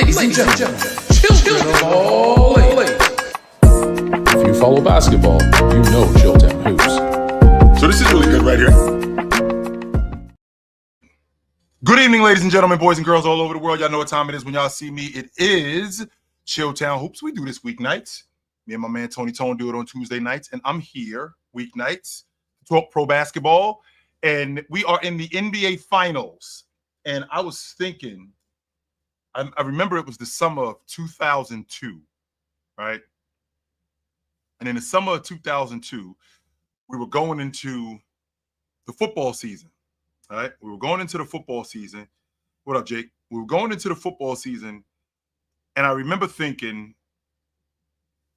Ladies and gentlemen, children of all ages. If you follow basketball, you know Chilton Hoops. So this is really good right here. Good evening, ladies and gentlemen, boys and girls all over the world. Y'all know what time it is when y'all see me. It is Chilltown Hoops. We do this weeknights. Me and my man Tony Tone do it on Tuesday nights, and I'm here weeknights to talk pro basketball. And we are in the NBA Finals. And I was thinking, I remember it was the summer of 2002, right? And in the summer of 2002, we were going into the football season, all right? We were going into the football season. What up, Jake? We were going into the football season, and I remember thinking,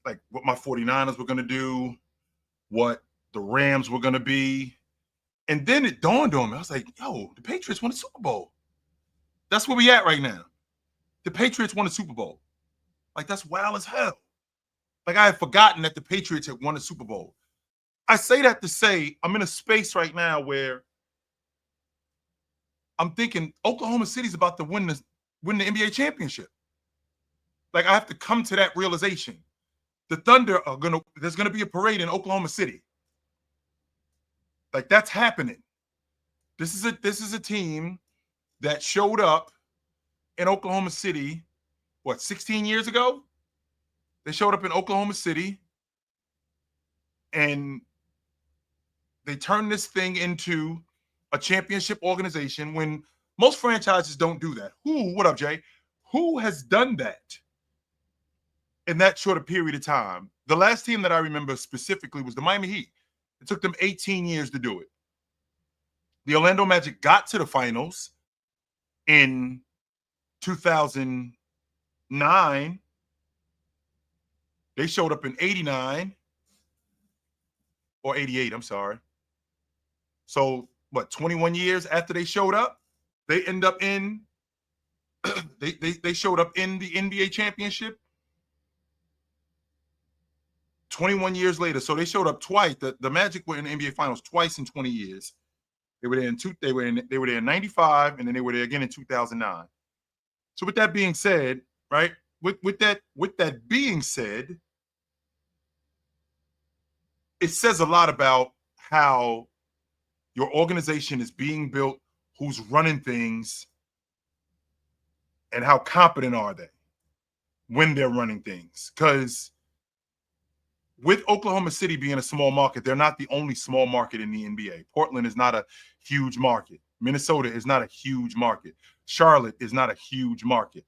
like, what my 49ers were going to do, what the Rams were going to be. And then it dawned on me. I was like, yo, the Patriots won the Super Bowl. That's where we at right now. The Patriots won the Super Bowl. Like, that's wild as hell. Like, I had forgotten that the Patriots had won the Super Bowl. I say that to say I'm in a space right now where I'm thinking Oklahoma City's about to win the NBA championship. Like, I have to come to that realization. The Thunder there's gonna be a parade in Oklahoma City. Like, that's happening. This is a team that showed up in Oklahoma City, 16 years ago? They showed up in Oklahoma City and they turned this thing into a championship organization when most franchises don't do that. What up, Jay? Who has done that in that short a period of time? The last team that I remember specifically was the Miami Heat. It took them 18 years to do it. The Orlando Magic got to the finals in 2009. They showed up in 89 or 88, I'm sorry. So, 21 years after they showed up, they end up in they showed up in the NBA championship 21 years later. So they showed up twice. The Magic were in the NBA Finals twice in 20 years. They were there in 95, and then they were there again in 2009. So with that being said, right? With that being said, it says a lot about how your organization is being built, who's running things, and how competent are they when they're running things. Because with Oklahoma City being a small market, they're not the only small market in the NBA. Portland is not a huge market. Minnesota is not a huge market. Charlotte is not a huge market.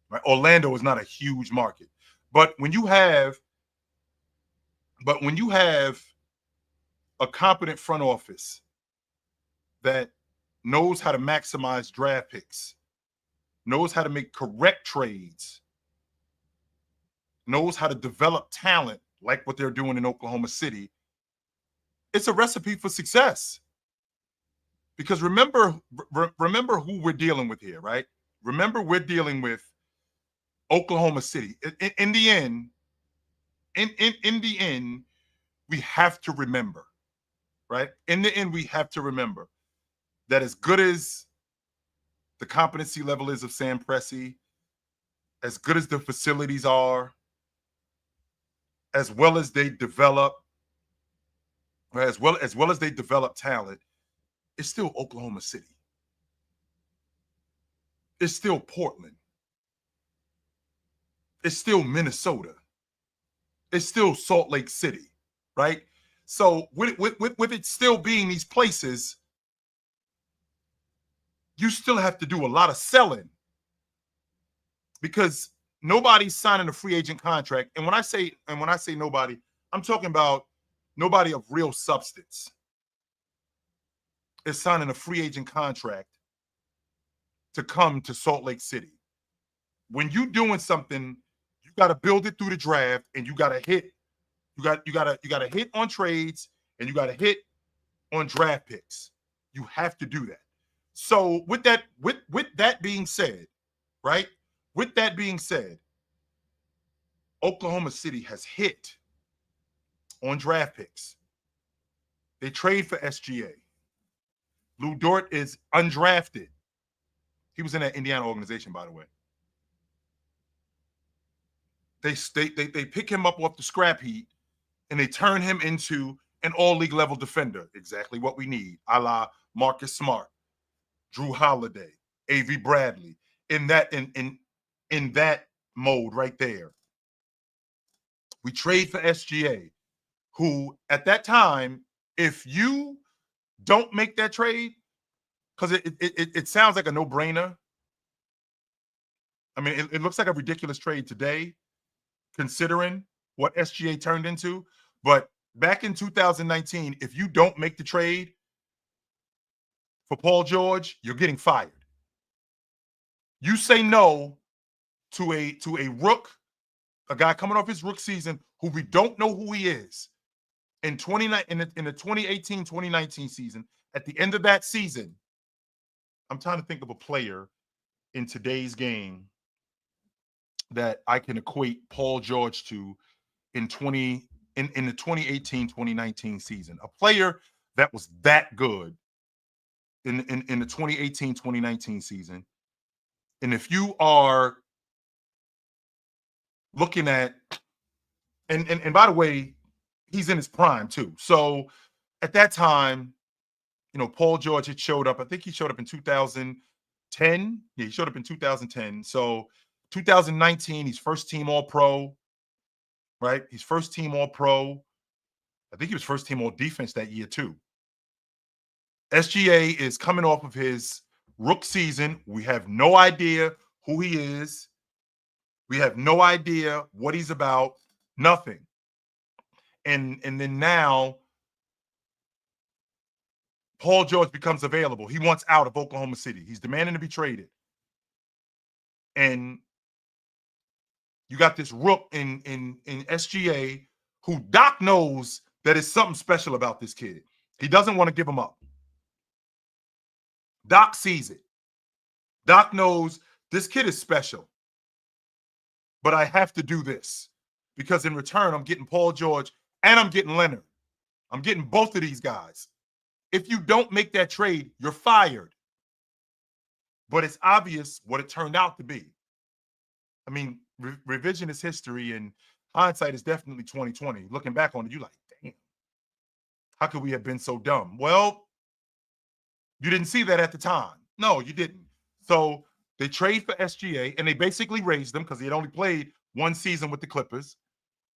Right? Orlando is not a huge market. But when you have a competent front office that knows how to maximize draft picks, knows how to make correct trades, knows how to develop talent like what they're doing in Oklahoma City, it's a recipe for success. Because remember who we're dealing with here, right? Remember, we're dealing with Oklahoma City. In the end, we have to remember, right? In the end, we have to remember that as good as the competency level is of Sam Presti, as good as the facilities are, as well as they develop, right, as well as they develop talent, it's still Oklahoma City. It's still Portland. It's still Minnesota. It's still Salt Lake City, right? So with it still being these places, you still have to do a lot of selling because nobody's signing a free agent contract. And when I say nobody, I'm talking about nobody of real substance is signing a free agent contract to come to Salt Lake City. When you're doing something, you got to build it through the draft, and you got to hit. You got to hit on trades, and you got to hit on draft picks. You have to do that. So with that being said, right? With that being said, Oklahoma City has hit on draft picks. They trade for SGA. Lou Dort is undrafted. He was in that Indiana organization, by the way. they pick him up off the scrap heap and they turn him into an all-league level defender. Exactly what we need, a la Marcus Smart, Drew Holiday, A.V. Bradley, in that mode right there. We trade for SGA, who at that time, if you don't make that trade, because it sounds like a no-brainer. I mean, it looks like a ridiculous trade today, considering what SGA turned into. But back in 2019, if you don't make the trade for Paul George, you're getting fired. You say no to a rook, a guy coming off his rook season who we don't know who he is. In the 2018-2019 season, at the end of that season, I'm trying to think of a player in today's game that I can equate Paul George to in the 2018-2019 season. A player that was that good in the 2018-2019 season. And if you are looking at, and by the way, he's in his prime too. So at that time, you know, Paul George had showed up. I think he showed up in 2010. Yeah, he showed up in 2010. So 2019, he's first team All-Pro, right? He's first team All-Pro. I think he was first team All-Defense that year too. SGA is coming off of his rook season. We have no idea who he is. We have no idea what he's about. Nothing. And then now Paul George becomes available. He wants out of Oklahoma City. He's demanding to be traded. And you got this rook in SGA who Doc knows that is something special about this kid. He doesn't want to give him up. Doc sees it. Doc knows this kid is special. But I have to do this because in return, I'm getting Paul George and I'm getting Leonard. I'm getting both of these guys. If you don't make that trade, you're fired. But it's obvious what it turned out to be. I mean, revisionist history and hindsight is definitely 2020. Looking back on it, you're like, damn, how could we have been so dumb? Well, you didn't see that at the time. No, you didn't. So they trade for SGA, and they basically raised him because he had only played one season with the Clippers,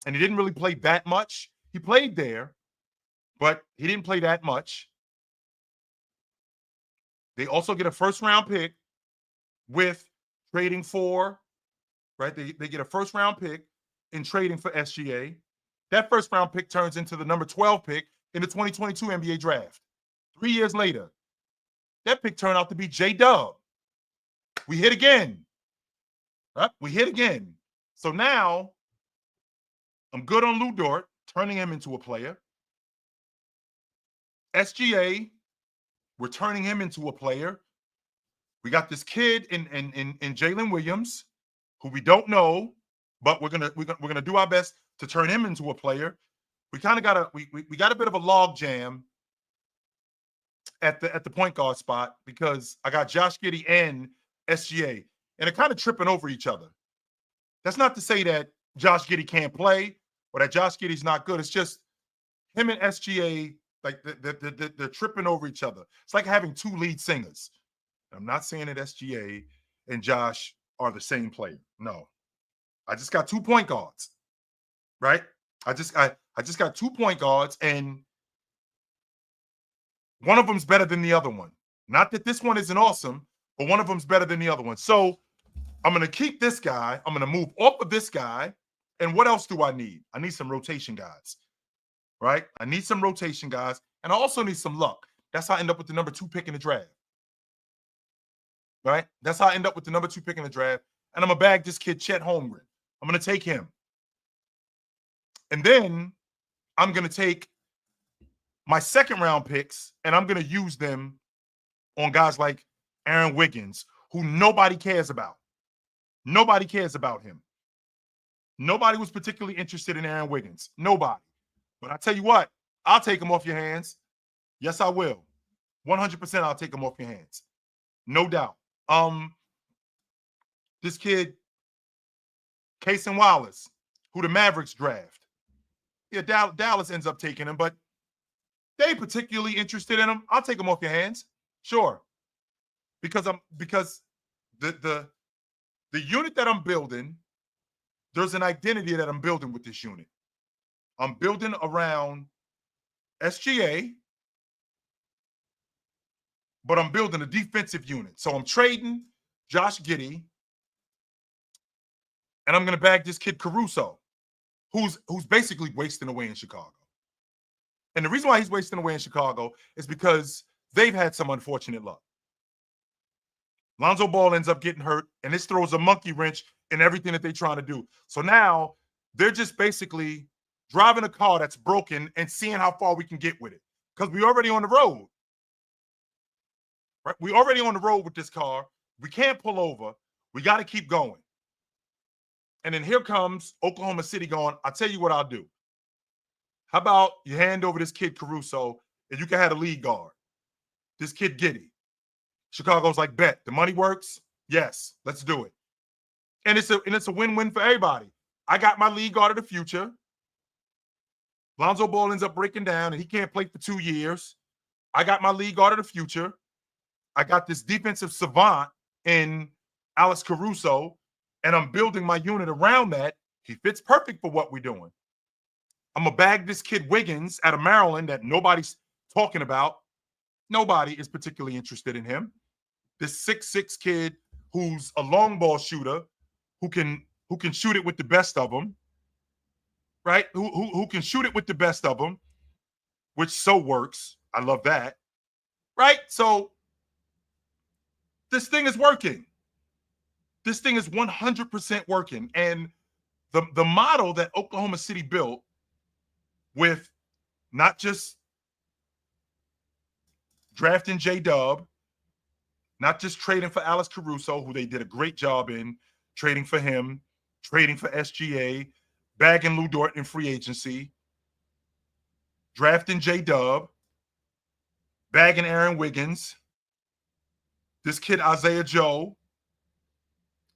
and he didn't really play that much. He played there, but he didn't play that much. They also get a first-round pick with trading for, right? They get a first-round pick in trading for SGA. That first-round pick turns into the number 12 pick in the 2022 NBA draft. 3 years later, that pick turned out to be J-Dub. We hit again. Right? We hit again. So now I'm good on Lou Dort, turning him into a player. SGA, we're turning him into a player. We got this kid in Jalen Williams, who we don't know, but we're gonna do our best to turn him into a player. We kind of got we got a bit of a log jam at the point guard spot because I got Josh Giddey and SGA, and they're kind of tripping over each other. That's not to say that Josh Giddey can't play or that Josh Giddey's not good. It's just him and SGA, like they're tripping over each other. It's like having two lead singers. I'm not saying that SGA and Josh are the same player. No, I just got 2 point guards, right? I just got 2 point guards, and one of them's better than the other one. Not that this one isn't awesome, but one of them's better than the other one. So I'm going to keep this guy. I'm going to move off of this guy. And what else do I need? I need some rotation guys, right? I need some rotation guys. And I also need some luck. That's how I end up with the number 2 pick in the draft, right? That's how I end up with the number 2 pick in the draft. And I'm going to bag this kid, Chet Holmgren. I'm going to take him. And then I'm going to take my second round picks and I'm going to use them on guys like Aaron Wiggins, who nobody cares about. Nobody cares about him. Nobody was particularly interested in Aaron Wiggins. Nobody. But I tell you what, I'll take him off your hands. Yes, I will. 100% I'll take him off your hands. No doubt. This kid, Cason Wallace, who the Mavericks draft. Yeah, Dallas ends up taking him, but they ain't particularly interested in him. I'll take him off your hands. Sure. Because the unit that I'm building, there's an identity that I'm building with this unit. I'm building around SGA, but I'm building a defensive unit. So I'm trading Josh Giddey, and I'm going to bag this kid Caruso, who's basically wasting away in Chicago. And the reason why he's wasting away in Chicago is because they've had some unfortunate luck. Lonzo Ball ends up getting hurt, and this throws a monkey wrench in everything that they're trying to do. So now they're just basically driving a car that's broken and seeing how far we can get with it. Because we're already on the road. Right? We're already on the road with this car. We can't pull over. We got to keep going. And then here comes Oklahoma City going, I'll tell you what I'll do. How about you hand over this kid Caruso and you can have a lead guard? This kid Giddey. Chicago's like, bet. The money works? Yes, let's do it. And it's a win-win for everybody. I got my lead guard of the future. Lonzo Ball ends up breaking down and he can't play for 2 years. I got my lead guard of the future. I got this defensive savant in Alex Caruso, and I'm building my unit around that. He fits perfect for what we're doing. I'm going to bag this kid Wiggins out of Maryland that nobody's talking about. Nobody is particularly interested in him. This 6'6" kid who's a long ball shooter who can shoot it with the best of them, right? Who can shoot it with the best of them, which so works. I love that, right? So this thing is working. This thing is 100% working. And the model that Oklahoma City built with not just drafting J-Dub, not just trading for Alex Caruso, who they did a great job in, trading for him, trading for SGA, bagging Lou Dort in free agency, drafting J-Dub, bagging Aaron Wiggins, this kid Isaiah Joe,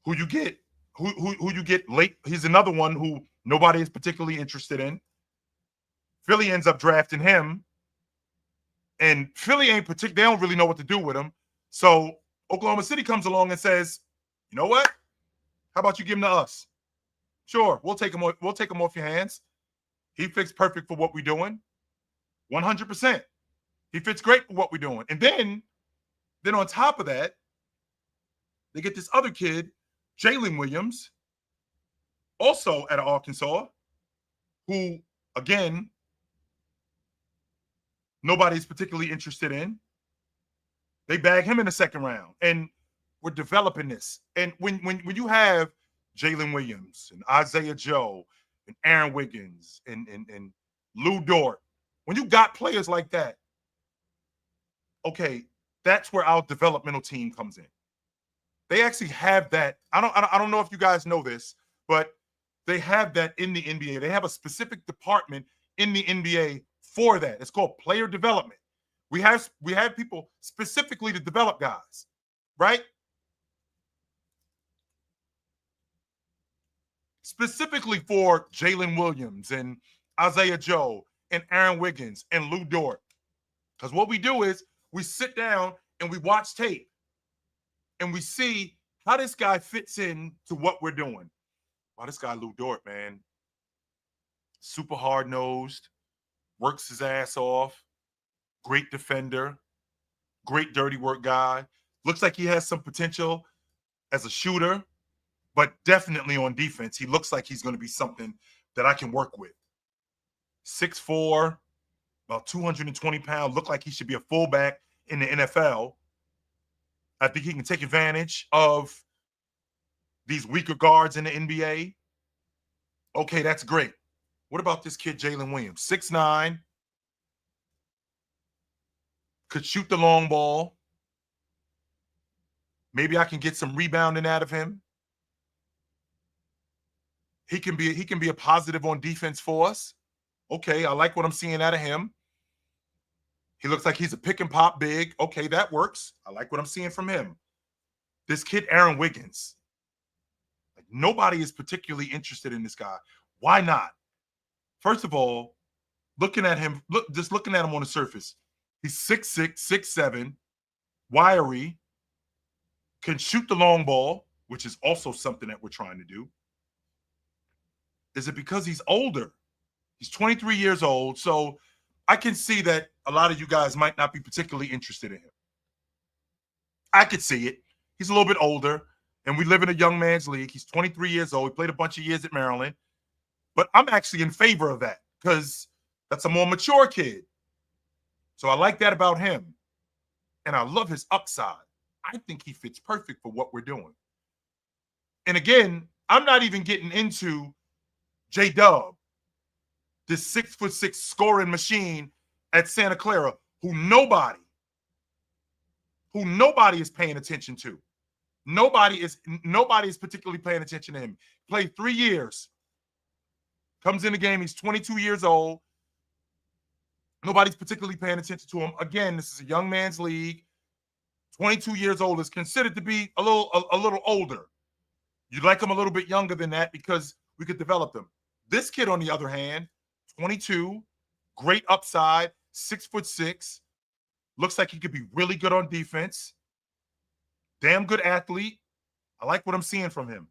who you get late. He's another one who nobody is particularly interested in. Philly ends up drafting him, and Philly ain't particular. They don't really know what to do with him. So Oklahoma City comes along and says, "You know what? How about you give him to us? Sure, we'll take him. We'll take him off your hands. He fits perfect for what we're doing. 100%. He fits great for what we're doing. And then on top of that, they get this other kid, Jalen Williams, also out of Arkansas, who, again, nobody's particularly interested in. They bag him in the second round, and we're developing this. And when you have Jalen Williams and Isaiah Joe and Aaron Wiggins and Lou Dort, when you got players like that, okay, that's where our developmental team comes in. They actually have that. I don't know if you guys know this, but they have that in the NBA. They have a specific department in the NBA for that. It's called player development. We have people specifically to develop guys, right? Specifically for Jalen Williams and Isaiah Joe and Aaron Wiggins and Lou Dort. Because what we do is we sit down and we watch tape and we see how this guy fits in to what we're doing. Wow, this guy Lou Dort, man, super hard-nosed, works his ass off, great defender, great dirty work guy. Looks like he has some potential as a shooter, but definitely on defense, he looks like he's going to be something that I can work with. 6'4", about 220 pounds, look like he should be a fullback in the NFL. I think he can take advantage of these weaker guards in the NBA. Okay, that's great. What about this kid, Jalen Williams? 6'9", could shoot the long ball. Maybe I can get some rebounding out of him. He can be a positive on defense for us. Okay, I like what I'm seeing out of him. He looks like he's a pick and pop big. Okay, that works. I like what I'm seeing from him. This kid, Aaron Wiggins. Like, nobody is particularly interested in this guy. Why not? First of all, looking at him on the surface, he's 6'6", 6'7", wiry, can shoot the long ball, which is also something that we're trying to do. Is it because he's older? He's 23 years old, so I can see that a lot of you guys might not be particularly interested in him. I could see it. He's a little bit older, and we live in a young man's league. He's 23 years old. He played a bunch of years at Maryland. But I'm actually in favor of that because that's a more mature kid. So I like that about him. And I love his upside. I think he fits perfect for what we're doing. And again, I'm not even getting into J-Dub, this 6'6" scoring machine at Santa Clara who nobody is paying attention to. Nobody is particularly paying attention to him. Played 3 years. Comes in the game, he's 22 years old. Nobody's particularly paying attention to him. Again, this is a young man's league. 22 years old is considered to be a little older. You'd like him a little bit younger than that because we could develop them. This kid, on the other hand, 22, great upside, 6'6", looks like he could be really good on defense. Damn good athlete. I like what I'm seeing from him.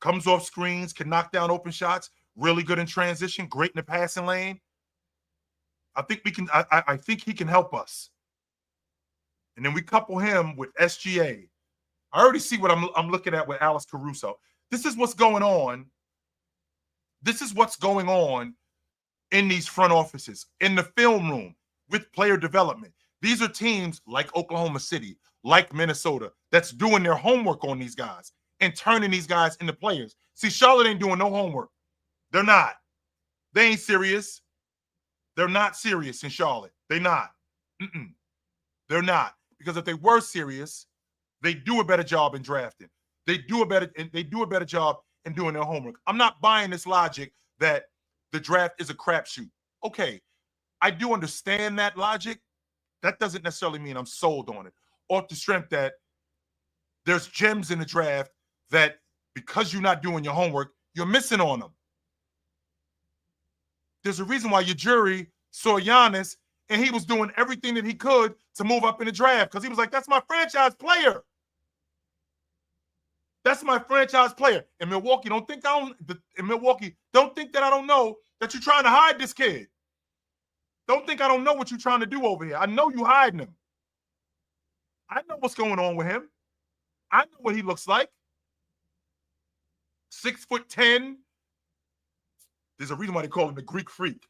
Comes off screens, can knock down open shots, really good in transition, great in the passing lane. I think we can. I think he can help us. And then we couple him with SGA. I already see what I'm looking at with Alex Caruso. This is what's going on. This is what's going on in these front offices, in the film room, with player development. These are teams like Oklahoma City, like Minnesota, that's doing their homework on these guys and turning these guys into players. See, Charlotte ain't doing no homework. They're not. They ain't serious. They're not serious in Charlotte. They're not. They're not. Because if they were serious, they do a better job in drafting. They do a better job in doing their homework. I'm not buying this logic that the draft is a crapshoot. Okay, I do understand that logic. That doesn't necessarily mean I'm sold on it. Off the strength that there's gems in the draft that because you're not doing your homework, you're missing on them. There's a reason why your jury saw Giannis and he was doing everything that he could to move up in the draft because he was like, that's my franchise player. That's my franchise player. In Milwaukee, don't think that I don't know that you're trying to hide this kid. Don't think I don't know what you're trying to do over here. I know you hiding him. I know what's going on with him. I know what he looks like. 6'10". There's a reason why they call him the Greek freak.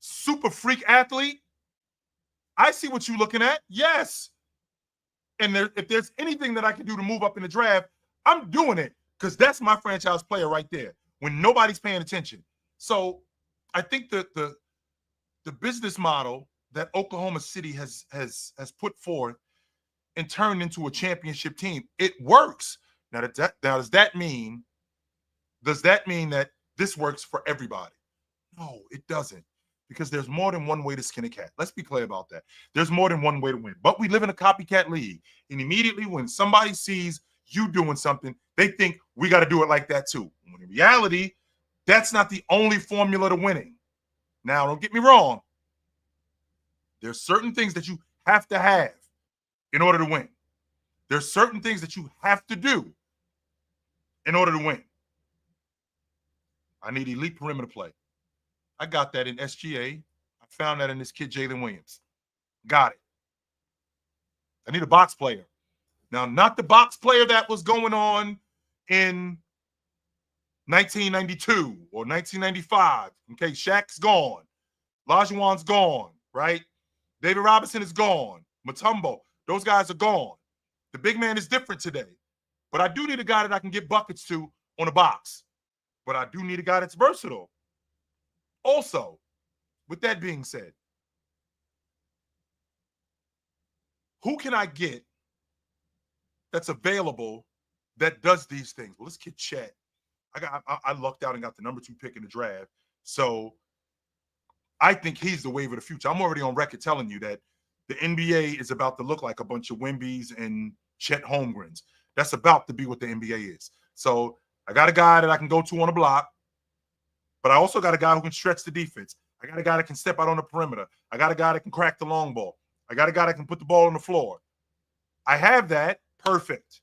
Super freak athlete. I see what you're looking at. Yes. And if there's anything that I can do to move up in the draft, I'm doing it because that's my franchise player right there when nobody's paying attention. So I think that the business model that Oklahoma City has put forth and turned into a championship team, it works. Now, does that mean that this works for everybody? No, it doesn't. Because there's more than one way to skin a cat. Let's be clear about that. There's more than one way to win. But we live in a copycat league. And immediately when somebody sees you doing something, they think we got to do it like that too. When in reality, that's not the only formula to winning. Now, don't get me wrong. There's certain things that you have to have in order to win. There's certain things that you have to do in order to win. I need elite perimeter play. I got that in SGA. I found that in this kid, Jalen Williams. Got it. I need a box player. Now, not the box player that was going on in 1992 or 1995. Okay, Shaq's gone. Olajuwon's gone, right? David Robinson is gone. Mutombo, those guys are gone. The big man is different today. But I do need a guy that I can get buckets to on a box. But I do need a guy that's versatile. Also, with that being said, who can I get that's available that does these things? Well, let's get Chet. I lucked out and got the number 2 pick in the draft. So I think he's the wave of the future. I'm already on record telling you that the NBA is about to look like a bunch of Wembys and Chet Holmgrens. That's about to be what the NBA is. So I got a guy that I can go to on the block. But I also got a guy who can stretch the defense. I got a guy that can step out on the perimeter. I got a guy that can crack the long ball. I got a guy that can put the ball on the floor. I have that. Perfect.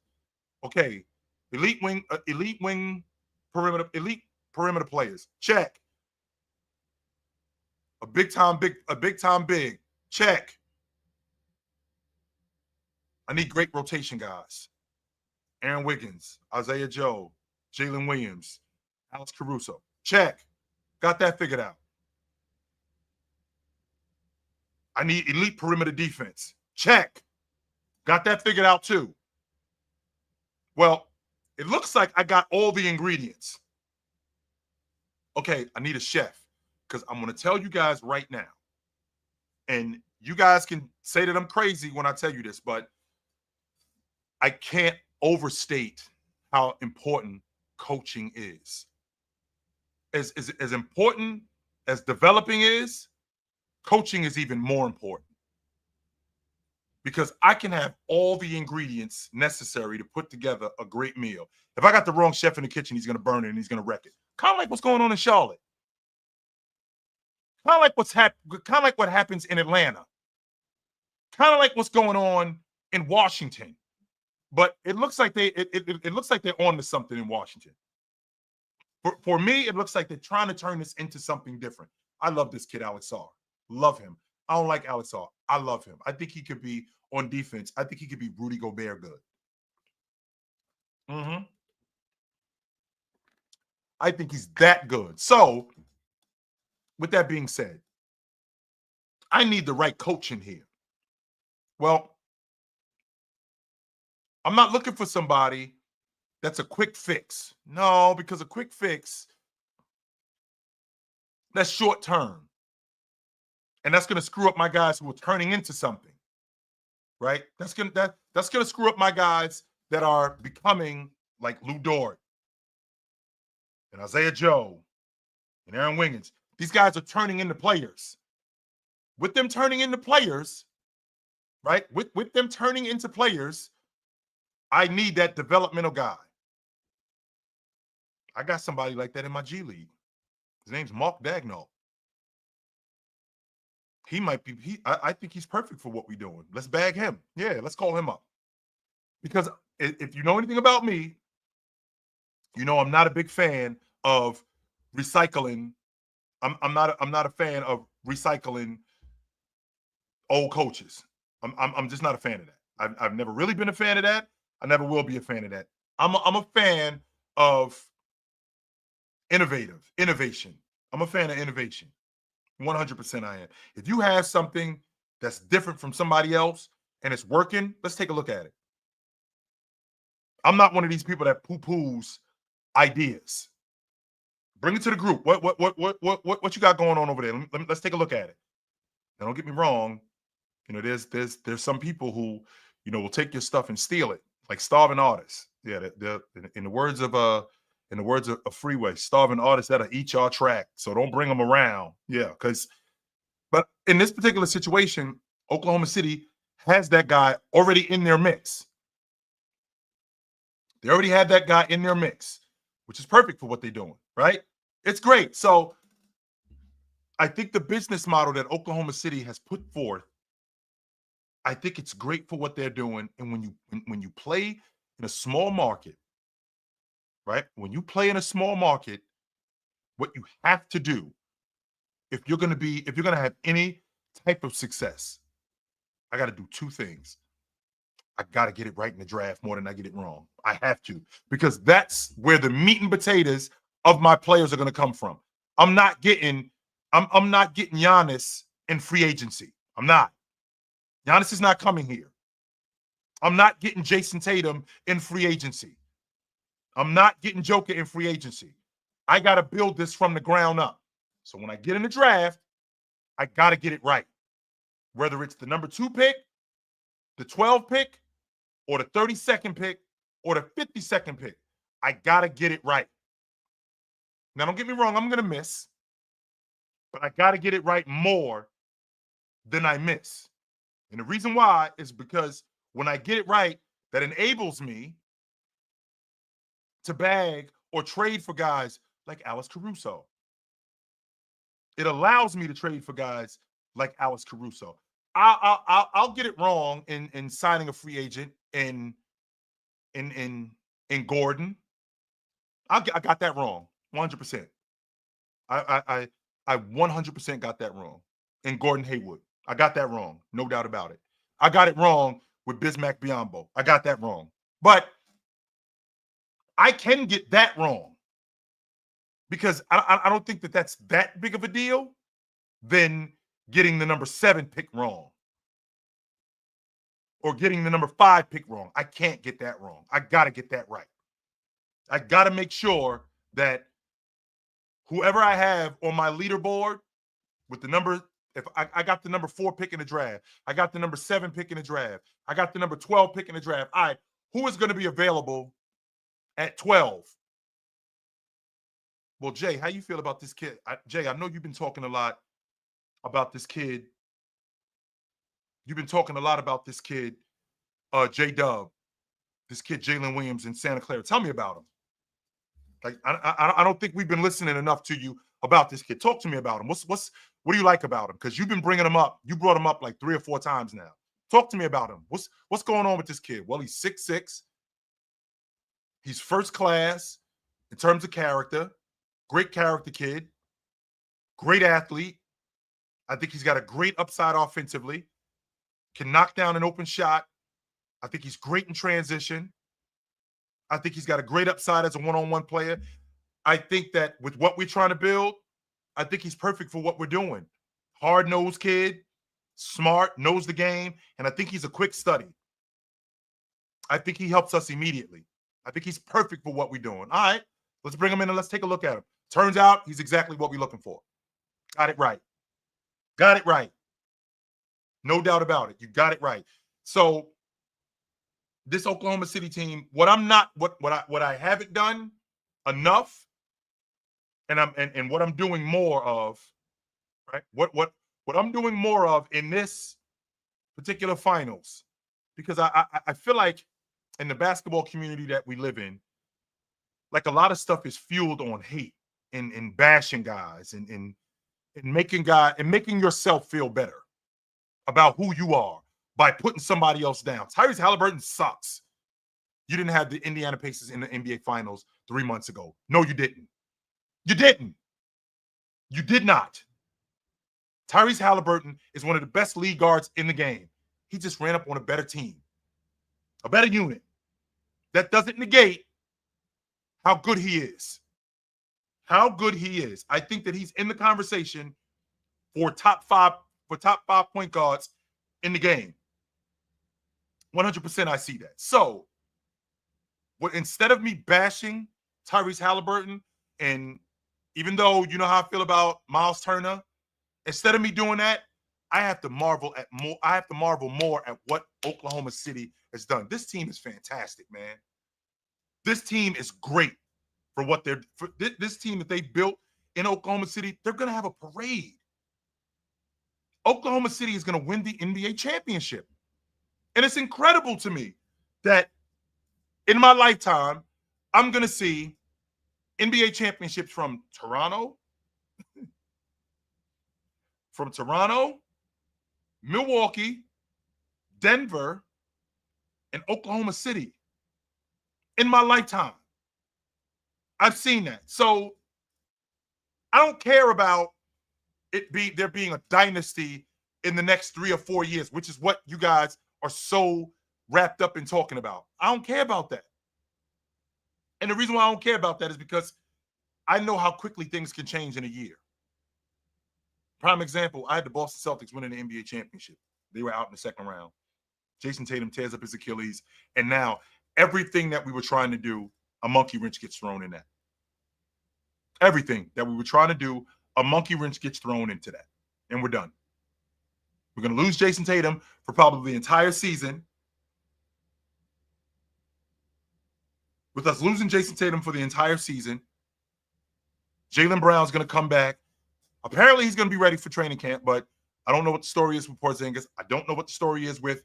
Okay. Elite wing perimeter players. Check. A big time big. Check. I need great rotation guys. Aaron Wiggins, Isaiah Joe, Jalen Williams, Alex Caruso. Check. Got that figured out. I need elite perimeter defense. Check. Got that figured out too. Well, it looks like I got all the ingredients. Okay, I need a chef because I'm going to tell you guys right now. And you guys can say that I'm crazy when I tell you this, but I can't overstate how important coaching is. As important as developing is, coaching is even more important. Because I can have all the ingredients necessary to put together a great meal. If I got the wrong chef in the kitchen, he's going to burn it and he's going to wreck it. Kind of like what's going on in Charlotte. Kind of like what happens in Atlanta. Kind of like what's going on in Washington. But it looks like it looks like they're on to something in Washington. For me, it looks like they're trying to turn this into something different. I love this kid, Alex Sarr. Love him. I don't like Alex Sarr. I love him. I think he could be on defense. I think he could be Rudy Gobert good. I think he's that good. So, with that being said, I need the right coach in here. Well, I'm not looking for somebody that's a quick fix. No, because a quick fix, that's short term. And that's going to screw up my guys who are turning into something. Right? That's gonna screw up my guys that are becoming like Lou Dort and Isaiah Joe and Aaron Wiggins. These guys are turning into players. With them turning into players, right? With them turning into players, I need that developmental guy. I got somebody like that in my G League. His name's Mark Dagnall. He might be, I think he's perfect for what we're doing. Let's bag him. Yeah, let's call him up. Because if you know anything about me, you know I'm not a big fan of recycling. I'm not a fan of recycling old coaches. I'm just not a fan of that. I've never really been a fan of that. I never will be a fan of that. I'm a fan of innovation. I'm a fan of innovation. 100% I am. If you have something that's different from somebody else and it's working, let's take a look at it. I'm not one of these people that poo-poos ideas. Bring it to the group. What you got going on over there? Let's take a look at it. Now, don't get me wrong. You know, there's some people who, you know, will take your stuff and steal it, like starving artists. Yeah, they're in the words of Freeway, starving artists that'll eat your track. So don't bring them around. Yeah, but in this particular situation, Oklahoma City has that guy already in their mix. They already had that guy in their mix, which is perfect for what they're doing, right? It's great. So I think the business model that Oklahoma City has put forth, I think it's great for what they're doing. And when you play in a small market, right? When you play in a small market, what you have to do, if you're going to have any type of success, I got to do two things. I got to get it right in the draft more than I get it wrong. I have to, because that's where the meat and potatoes of my players are going to come from. I'm not getting Giannis in free agency. I'm not. Giannis is not coming here. I'm not getting Jason Tatum in free agency. I'm not getting Joker in free agency. I got to build this from the ground up. So when I get in the draft, I got to get it right. Whether it's the number 2 pick, the 12 pick, or the 32nd pick, or the 52nd pick, I got to get it right. Now, don't get me wrong, I'm going to miss, but I got to get it right more than I miss. And the reason why is because when I get it right, that enables me to bag or trade for guys like Alex Caruso, It allows me to trade for guys like Alex Caruso. I'll get it wrong in signing a free agent in Gordon. I got that wrong 100%. I 100% got that wrong. In Gordon Hayward, I got that wrong, no doubt about it. I got it wrong with Bismack Biyombo. I got that wrong, but I can get that wrong because I don't think that that's that big of a deal than getting the number 7 pick wrong or getting the number 5 pick wrong. I can't get that wrong. I got to get that right. I got to make sure that whoever I have on my leaderboard with the number, if I got the number 4 pick in the draft, I got the number 7 pick in the draft, I got the number 12 pick in the draft. All right, who is going to be available at 12? Well, Jay, how you feel about this kid? Jay, I know you've been talking a lot about this kid. You've been talking a lot about this kid, J-Dub, this kid, Jalen Williams in Santa Clara. Tell me about him. Like, I don't think we've been listening enough to you about this kid. Talk to me about him. What do you like about him? Because you've been bringing him up. You brought him up like 3 or 4 times now. Talk to me about him. What's going on with this kid? Well, he's 6'6". He's first class in terms of character. Great character kid. Great athlete. I think he's got a great upside offensively. Can knock down an open shot. I think he's great in transition. I think he's got a great upside as a one-on-one player. I think that with what we're trying to build, I think he's perfect for what we're doing. Hard-nosed kid, smart, knows the game, and I think he's a quick study. I think he helps us immediately. I think he's perfect for what we're doing. All right, let's bring him in and let's take a look at him. Turns out he's exactly what we're looking for. Got it right. Got it right. No doubt about it. You got it right. So this Oklahoma City team, what I haven't done enough, and what I'm doing more of, right? What I'm doing more of in this particular finals, because I feel like in the basketball community that we live in, like a lot of stuff is fueled on hate and bashing guys and making yourself feel better about who you are by putting somebody else down. Tyrese Halliburton sucks. You didn't have the Indiana Pacers in the NBA Finals 3 months ago. No, you didn't. You didn't. You did not. Tyrese Halliburton is one of the best lead guards in the game. He just ran up on a better team, a better unit. That doesn't negate how good he is. How good he is. I think that he's in the conversation for top five point guards in the game. 100% I see that. So, instead of me bashing Tyrese Halliburton, and even though you know how I feel about Miles Turner, instead of me doing that, I have to marvel more at what Oklahoma City has done. This team is fantastic, man. This team is great for what this team that they built in Oklahoma City. They're going to have a parade. Oklahoma City is going to win the NBA championship. And it's incredible to me that in my lifetime, I'm going to see NBA championships from Toronto, Milwaukee, Denver, and Oklahoma City. In my lifetime, I've seen that. So I don't care about there being a dynasty in the next 3 or 4 years, which is what you guys are so wrapped up in talking about. I don't care about that. And the reason why I don't care about that is because I know how quickly things can change in a year. Prime example, I had the Boston Celtics winning the NBA championship. They were out in the second round. Jason Tatum tears up his Achilles, and now everything that we were trying to do, a monkey wrench gets thrown in that. Everything that we were trying to do, a monkey wrench gets thrown into that, and we're done. We're going to lose Jason Tatum for probably the entire season. With us losing Jason Tatum for the entire season, Jaylen Brown's going to come back. Apparently, he's going to be ready for training camp, but I don't know what the story is with Porzingis. I don't know what the story is with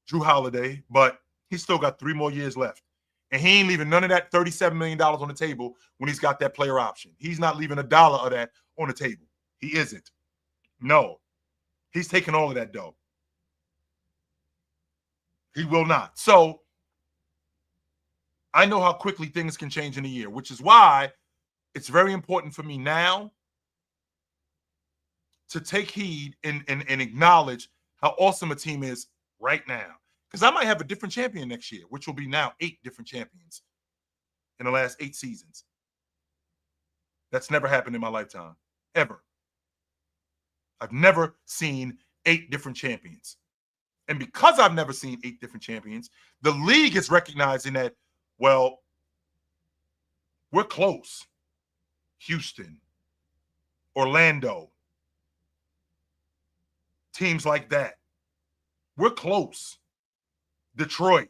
Drew Holiday, but he's still got 3 more years left. And he ain't leaving none of that $37 million on the table when he's got that player option. He's not leaving $1 of that on the table. He isn't. No. He's taking all of that dough. He will not. So I know how quickly things can change in a year, which is why it's very important for me now to take heed and acknowledge how awesome a team is right now. Because I might have a different champion next year, which will be now 8 different champions in the last 8 seasons. That's never happened in my lifetime, ever. I've never seen 8 different champions. And because I've never seen 8 different champions, the league is recognizing that, well, we're close. Houston, Orlando, teams like that. We're close. Detroit.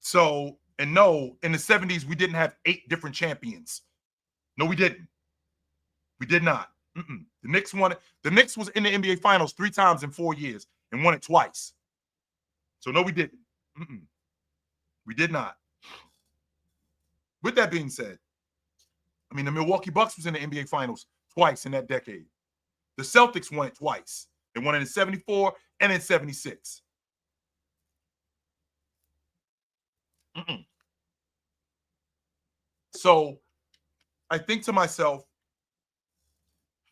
So, and no, in the 70s, we didn't have 8 different champions. No, we didn't. We did not. The Knicks won it. The Knicks was in the NBA Finals 3 times in 4 years and won it twice. So, no, we didn't. We did not. With that being said, I mean, the Milwaukee Bucks was in the NBA Finals twice in that decade. The Celtics won it twice. They won it in 74 and in 76. So I think to myself,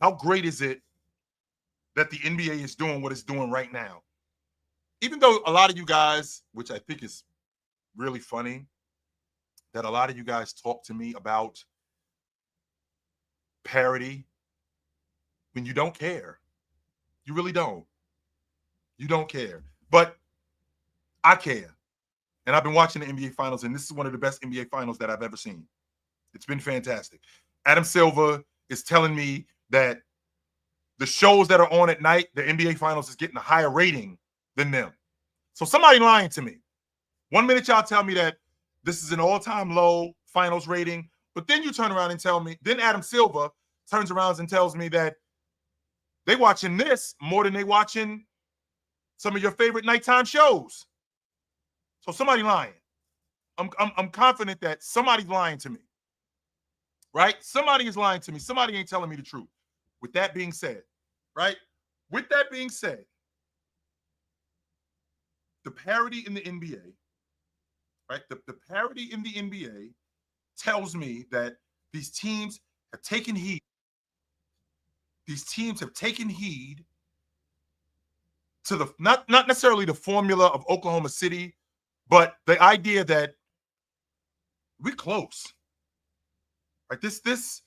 how great is it that the NBA is doing what it's doing right now? Even though a lot of you guys, which I think is really funny, that a lot of you guys talk to me about parity when you don't care. You really don't. You don't care. But I care. And I've been watching the NBA Finals, and this is one of the best NBA Finals that I've ever seen. It's been fantastic. Adam Silver is telling me that the shows that are on at night, the NBA Finals is getting a higher rating than them. So somebody lying to me. 1 minute y'all tell me that this is an all-time low finals rating, but then you turn around and tell me, then Adam Silver turns around and tells me that they watching this more than they watching some of your favorite nighttime shows. So somebody lying. I'm confident that somebody's lying to me. Right? Somebody is lying to me. Somebody ain't telling me the truth. With that being said, right? With that being said, the parity in the NBA, right? The parity in the NBA tells me that these teams have taken heed. These teams have taken heed to the not necessarily the formula of Oklahoma City, but the idea that we're close. Right? This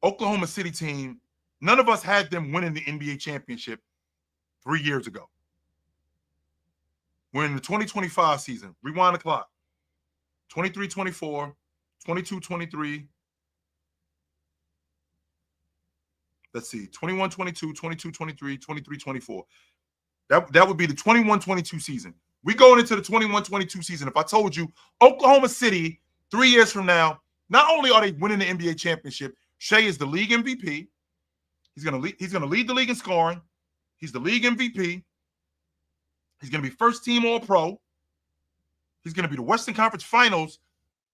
Oklahoma City team, none of us had them winning the NBA championship 3 years ago. We're in the 2025 season. Rewind the clock. 23-24, 22-23. Let's see, 21-22, 22-23, 23-24. That would be the 21-22 season. We going into the 21-22 season. If I told you Oklahoma City 3 years from now, not only are they winning the NBA championship, Shai is the league MVP. He's gonna lead the league in scoring. He's the league MVP. He's gonna be first team All-Pro. He's gonna be the Western Conference Finals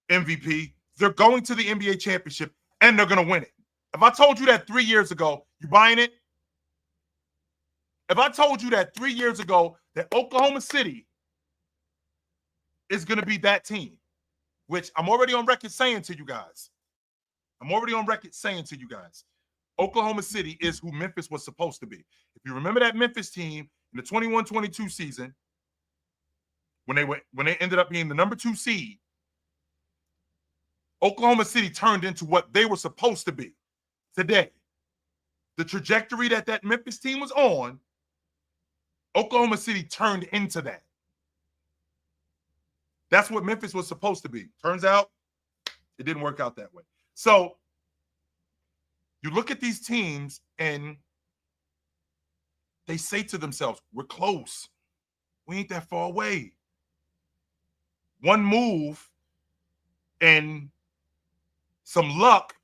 MVP. They're going to the NBA championship and they're gonna win it. If I told you that 3 years ago, you buying it? If I told you that 3 years ago that Oklahoma City is going to be that team, which I'm already on record saying to you guys. Oklahoma City is who Memphis was supposed to be. If you remember that Memphis team in the 21-22 season, when they ended up being the number 2 seed, Oklahoma City turned into what they were supposed to be today. The trajectory that Memphis team was on, Oklahoma City turned into that. That's what Memphis was supposed to be. Turns out it didn't work out that way. So you look at these teams and they say to themselves, we're close. We ain't that far away. One move and some luck,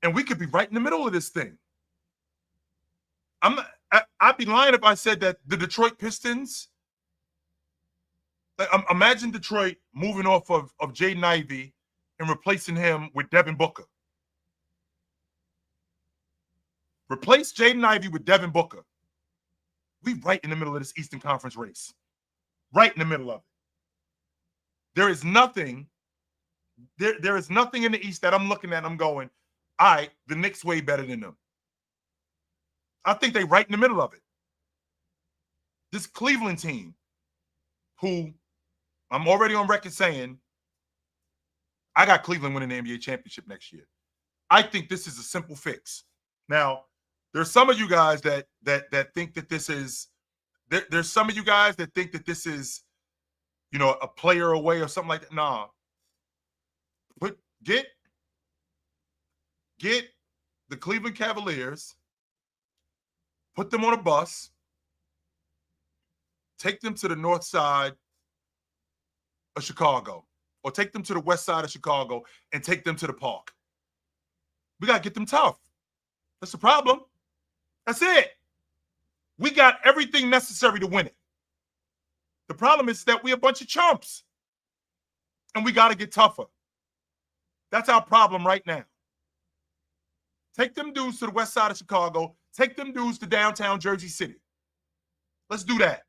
and we could be right in the middle of this thing. I'd be lying if I said that the Detroit Pistons, Imagine Detroit moving off of Jaden Ivey and replacing him with Devin Booker. Replace Jaden Ivey with Devin Booker. We right in the middle of this Eastern Conference race. Right in the middle of it. There is nothing in the East that I'm looking at and I'm going, all right, the Knicks way better than them. I think they right in the middle of it. This Cleveland team, who I'm already on record saying, I got Cleveland winning the NBA championship next year. I think this is a simple fix. Now, there's some of you guys that think that this is there's some of you guys that think that this is, you know, a player away or something like that. Nah. Get the Cleveland Cavaliers, put them on a bus, take them to the north side of Chicago, or take them to the west side of Chicago and take them to the park. We got to get them tough. That's the problem. That's it. We got everything necessary to win it. The problem is that we're a bunch of chumps, and we got to get tougher. That's our problem right now. Take them dudes to the west side of Chicago. Take them dudes to downtown Jersey City. Let's do that.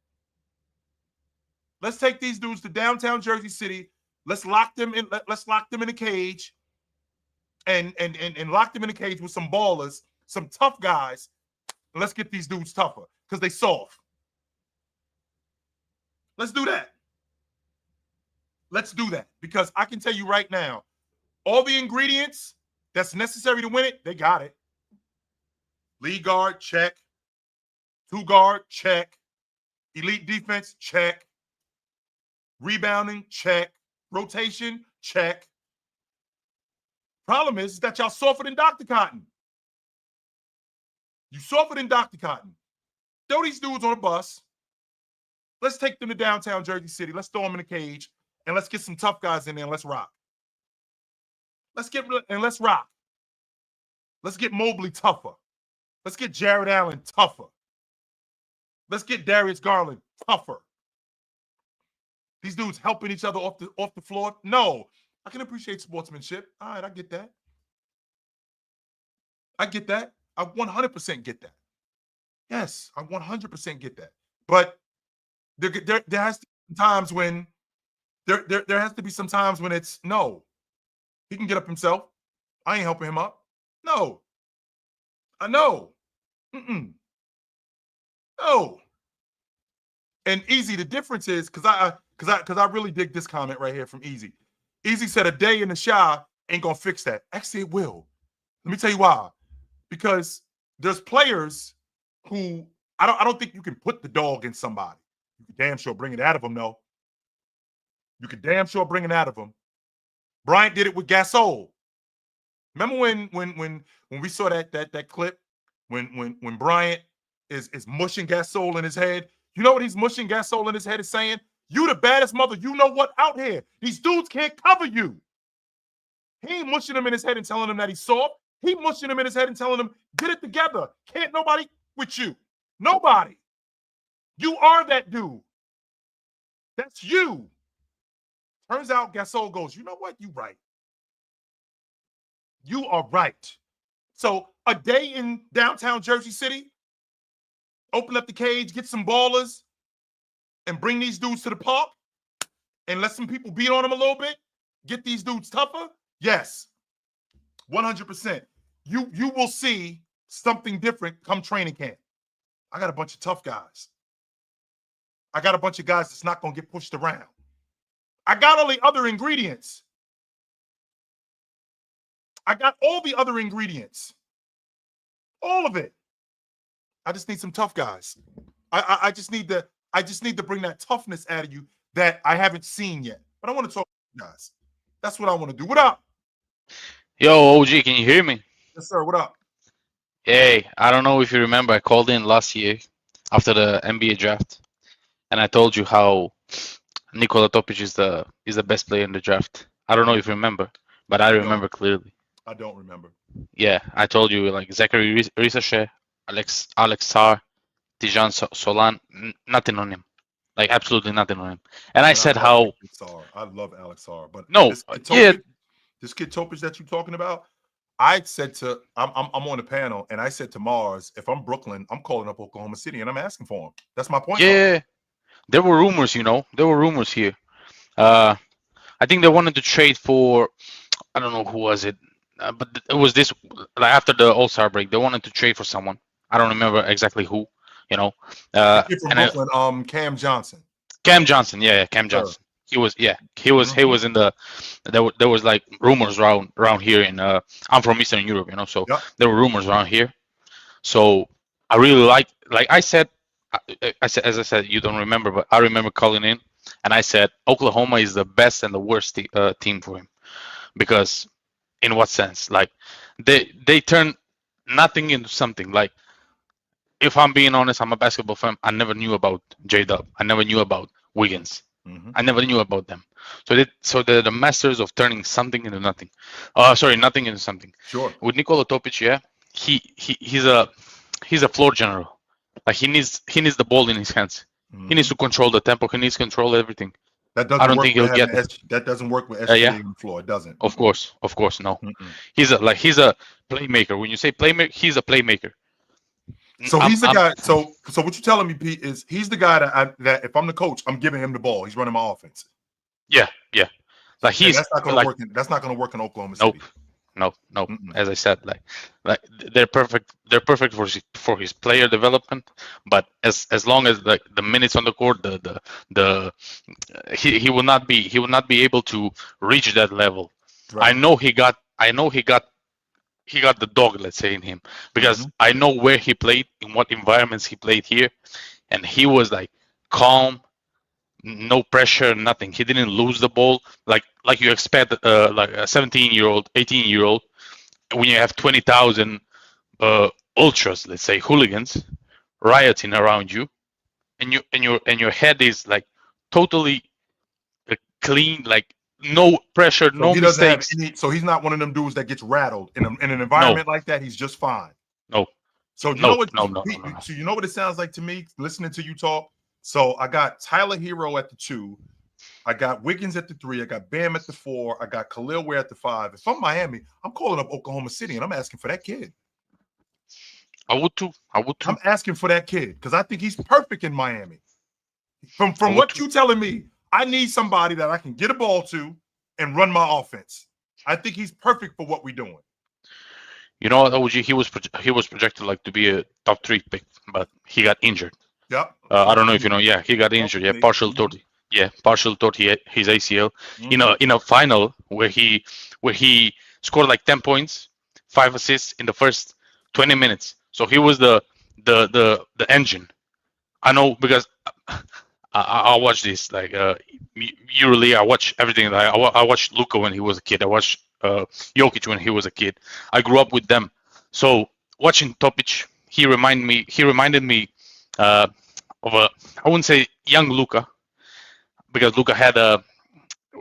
Let's take these dudes to downtown Jersey City. Let's lock them in. Let's lock them in a cage, and lock them in a cage with some ballers, some tough guys. And let's get these dudes tougher because they soft. Let's do that. Let's do that because I can tell you right now, all the ingredients that's necessary to win it, they got it. Lead guard, check. Two guard, check. Elite defense, check. Rebounding, check. Rotation, check. Problem is that y'all softer than Dr. Cotton. You softer than Dr. Cotton. Throw these dudes on a bus. Let's take them to downtown Jersey City. Let's throw them in a cage, and let's get some tough guys in there, and let's rock. Let's rock. Let's get Mobley tougher. Let's get Jared Allen tougher. Let's get Darius Garland tougher. These dudes helping each other off the floor. No, I can appreciate sportsmanship. All right, I get that. I 100% get that. Yes, I 100% get that. But there has to be times when there has to be some times when it's no. He can get up himself. I ain't helping him up. No. I know. No. And Easy, the difference is because I really dig this comment right here from Easy. Easy said a day in the shower ain't gonna fix that. Actually, it will. Let me tell you why. Because there's players who I don't think you can put the dog in somebody. You can damn sure bring it out of them, though. You can damn sure bring it out of them. Bryant did it with Gasol. Remember when we saw that clip when Bryant is mushing Gasol in his head? You know what he's mushing Gasol in his head is saying? You the baddest mother, you know what, out here. These dudes can't cover you. He ain't mushing him in his head and telling him that he's soft. He mushing him in his head and telling him, get it together. Can't nobody with you. Nobody. You are that dude. That's you. Turns out Gasol goes, you know what? You right. You are right. So a day in downtown Jersey City, open up the cage, get some ballers, and bring these dudes to the park and let some people beat on them a little bit, get these dudes tougher? Yes. 100%. You will see something different come training camp. I got a bunch of tough guys. I got a bunch of guys that's not going to get pushed around. I got all the other ingredients. I got all the other ingredients. All of it. I just need some tough guys. I just need to bring that toughness out of you that I haven't seen yet. But I want to talk to you guys. That's what I want to do. What up? Yo, OG, can you hear me? Yes, sir. What up? Hey, I don't know if you remember, I called in last year after the NBA draft, and I told you how Nikola Topic is the best player in the draft. I don't know if you remember, but I remember clearly. I don't remember. Yeah, I told you like Zachary Ricochet, Alex Sarr, Tijan Solan, nothing on him. like absolutely nothing on him. And I said love how Alex Sarr. I love Alex Sarr, but no, yeah, this kid Topic that you're talking about, I said to I'm on the panel and I said to Mars, if I'm Brooklyn, I'm calling up Oklahoma City and I'm asking for him. That's my point guard. yeah. There were rumors, there were rumors here. I think they wanted to trade for, I don't know who was it, but it was this like after the All-Star break. They wanted to trade for someone. I don't remember exactly who. The kid from Brooklyn, Cam Johnson. Cam Johnson, yeah, Cam Johnson. He was in the. There was like rumors around here in. I'm from Eastern Europe, so there were rumors around here. So I really like I said, as I said, you don't remember, but I remember calling in, and I said Oklahoma is the best and the worst team for him, because in what sense? Like they turn nothing into something. Like, if I'm being honest, I'm a basketball fan. I never knew about J-Dub. I never knew about Wiggins. I never knew about them. So they're the masters of turning something into nothing. Nothing into something. Sure. With Nikola Topic, he's a floor general. Like he needs the ball in his hands. He needs to control the tempo. He needs to control everything. That doesn't. I don't think he'll get it. That doesn't work with SGA on the floor. It doesn't. Of course, no. He's a playmaker. When you say playmaker, he's a playmaker. So he's the guy. So what you're telling me, Pete, is he's the guy that if I'm the coach, I'm giving him the ball. He's running my offense. Yeah. Like that's not going to work. That's not going to work in Oklahoma City. Nope. As I said, like they're perfect. They're perfect for his player development. But as long as the minutes on the court, he will not be able to reach that level. Right. I know he got the dog, let's say, in him, because I know where he played, in what environments he played here, and he was like calm, no pressure, nothing. He didn't lose the ball like you expect, like a 17-year-old, 18-year-old, when you have 20,000 ultras, let's say hooligans, rioting around you, and your head is like totally clean, like no pressure, no mistakes. So he's not one of them dudes that gets rattled in an environment like that. He's just fine. No. So you know what? So you know what it sounds like to me listening to you talk. So I got Tyler Hero at the 2. I got Wiggins at the 3. I got Bam at the 4. I got Khalil Ware at the 5. If I'm Miami, I'm calling up Oklahoma City and I'm asking for that kid. I would too. I'm asking for that kid because I think he's perfect in Miami. From what you're telling me, I need somebody that I can get a ball to and run my offense. I think he's perfect for what we're doing. You know what, OG? He was projected like to be a top 3 pick, but he got injured. Yep. I don't know if you know. Yeah, he got injured. Yeah, partial tore his ACL in a final where he scored like 10 points, 5 assists in the first 20 minutes. So he was the engine. I know because I watch this like yearly. I watch everything. I watched Luka when he was a kid. I watched Jokic when he was a kid. I grew up with them. So watching Topic, he reminded me of I wouldn't say young Luka, because Luka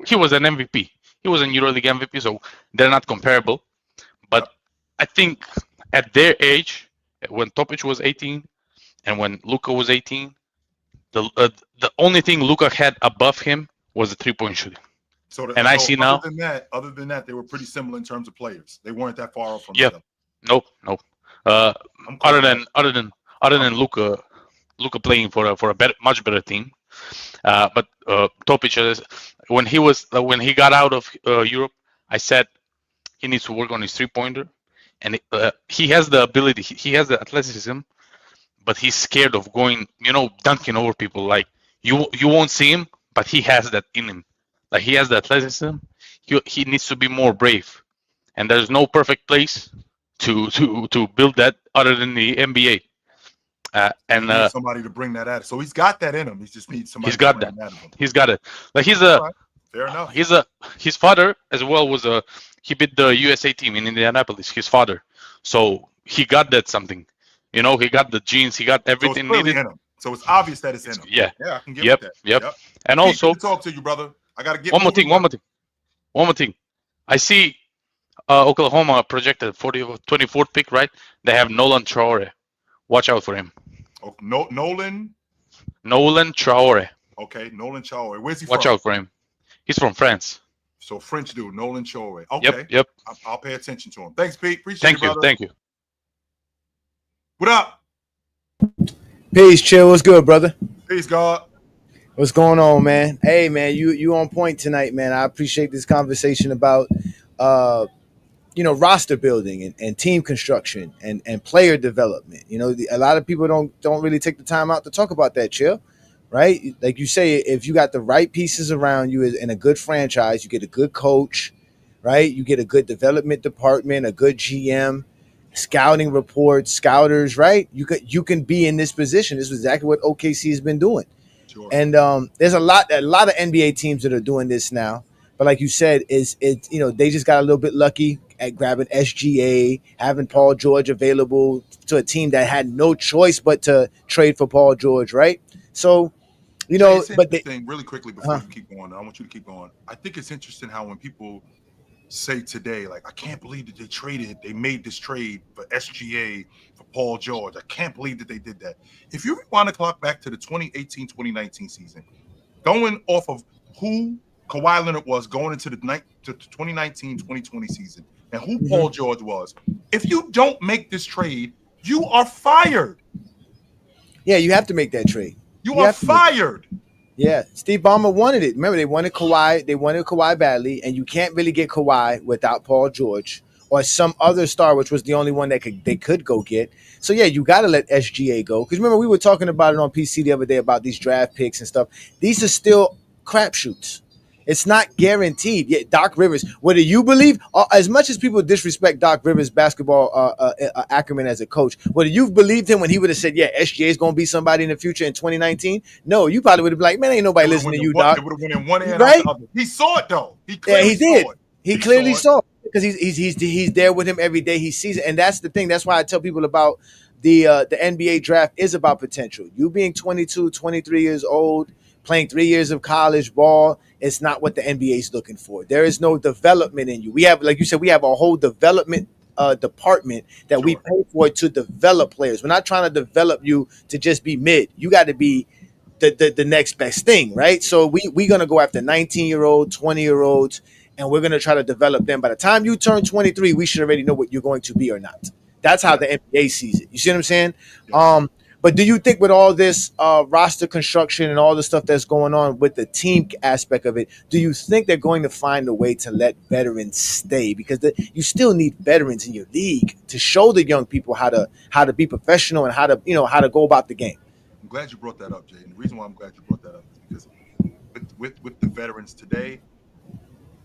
he was an MVP. He was an EuroLeague MVP, so they're not comparable. But I think at their age, when Topic was 18 and when Luka was 18, the only thing Luka had above him was the 3-point shooting. I see now. Other than that, they were pretty similar in terms of players. They weren't that far off from each other. Nope. Other than Luka playing for a much better team, but Topic, when he got out of Europe, I said he needs to work on his 3-pointer, and he has the ability, he has the athleticism, but he's scared of going, dunking over people. Like you won't see him, but he has that in him. Like he has the athleticism. He needs to be more brave, and there's no perfect place to build that other than the NBA. And somebody to bring that at. So he's got that in him. He just needs somebody. He's got that. He's got it. Like fair enough. His father as well he beat the USA team in Indianapolis. His father, so he got that something. He got the genes. He got everything needed. In him. So it's obvious that it's in him. Yeah. Yeah, I can give that. Yep. And also, talk to you, brother. I gotta get one more thing. I see Oklahoma projected 24th pick, right? They have Nolan Traore. Watch out for him. Oh, Nolan Traore. Okay, Nolan Chauvet. Where's he Watch from? out for him. He's from France. So French dude, Nolan Chauvet. Okay. Yep. I'll pay attention to him. Thanks, Pete. Appreciate it, brother. Thank you. What up? Peace, chill. What's good, brother? Peace, God. What's going on, man? Hey, man, you on point tonight, man. I appreciate this conversation about, roster building and team construction and player development. A lot of people don't really take the time out to talk about that, chill. Right? Like you say, if you got the right pieces around you in a good franchise, you get a good coach, right? You get a good development department, a good GM, scouting reports, scouters, right? You can be in this position. This is exactly what OKC has been doing. Sure. And there's a lot of NBA teams that are doing this now. But like you said, they just got a little bit lucky at grabbing SGA, having Paul George available to a team that had no choice but to trade for Paul George, right? So, it's but interesting, really quickly before you keep going. I want you to keep going. I think it's interesting how when people say today, like, I can't believe that they made this trade for SGA for Paul George. I can't believe that they did that. If you rewind the clock back to the 2018-2019 season, going off of who Kawhi Leonard was going into the 2019-2020 season and who Paul George was, if you don't make this trade, you are fired. Yeah, you have to make that trade. You are fired. Yeah, Steve Ballmer wanted it. Remember, they wanted Kawhi. They wanted Kawhi badly, and you can't really get Kawhi without Paul George or some other star, which was the only one that they could go get. So yeah, you got to let SGA go. Because remember, we were talking about it on PC the other day about these draft picks and stuff. These are still crapshoots. It's not guaranteed. Yeah, Doc Rivers, whether you believe, as much as people disrespect Doc Rivers' basketball acumen as a coach, whether you've believed him when he would have said, yeah, SGA is going to be somebody in the future in 2019, no, you probably would have been like, man, ain't nobody listening to you, Doc. It would have went in one end, right? He saw it, though. He did. He clearly saw it because he's there with him every day. He sees it. And that's the thing. That's why I tell people about the NBA draft is about potential. You being 22, 23 years old, playing 3 years of college ball, it's not what the NBA is looking for. There is no development in you. We have, like you said, we have a whole development department that we pay for to develop players. We're not trying to develop you to just be mid. You got to be the next best thing, right? So we're going to go after 19-year-old, 20-year-olds, and we're going to try to develop them. By the time you turn 23, we should already know what you're going to be or not. That's how the NBA sees it. You see what I'm saying? Yeah. But do you think with all this roster construction and all the stuff that's going on with the team aspect of it, do you think they're going to find a way to let veterans stay? Because you still need veterans in your league to show the young people how to be professional and how to go about the game. I'm glad you brought that up, Jay. And the reason why I'm glad you brought that up is because with the veterans today,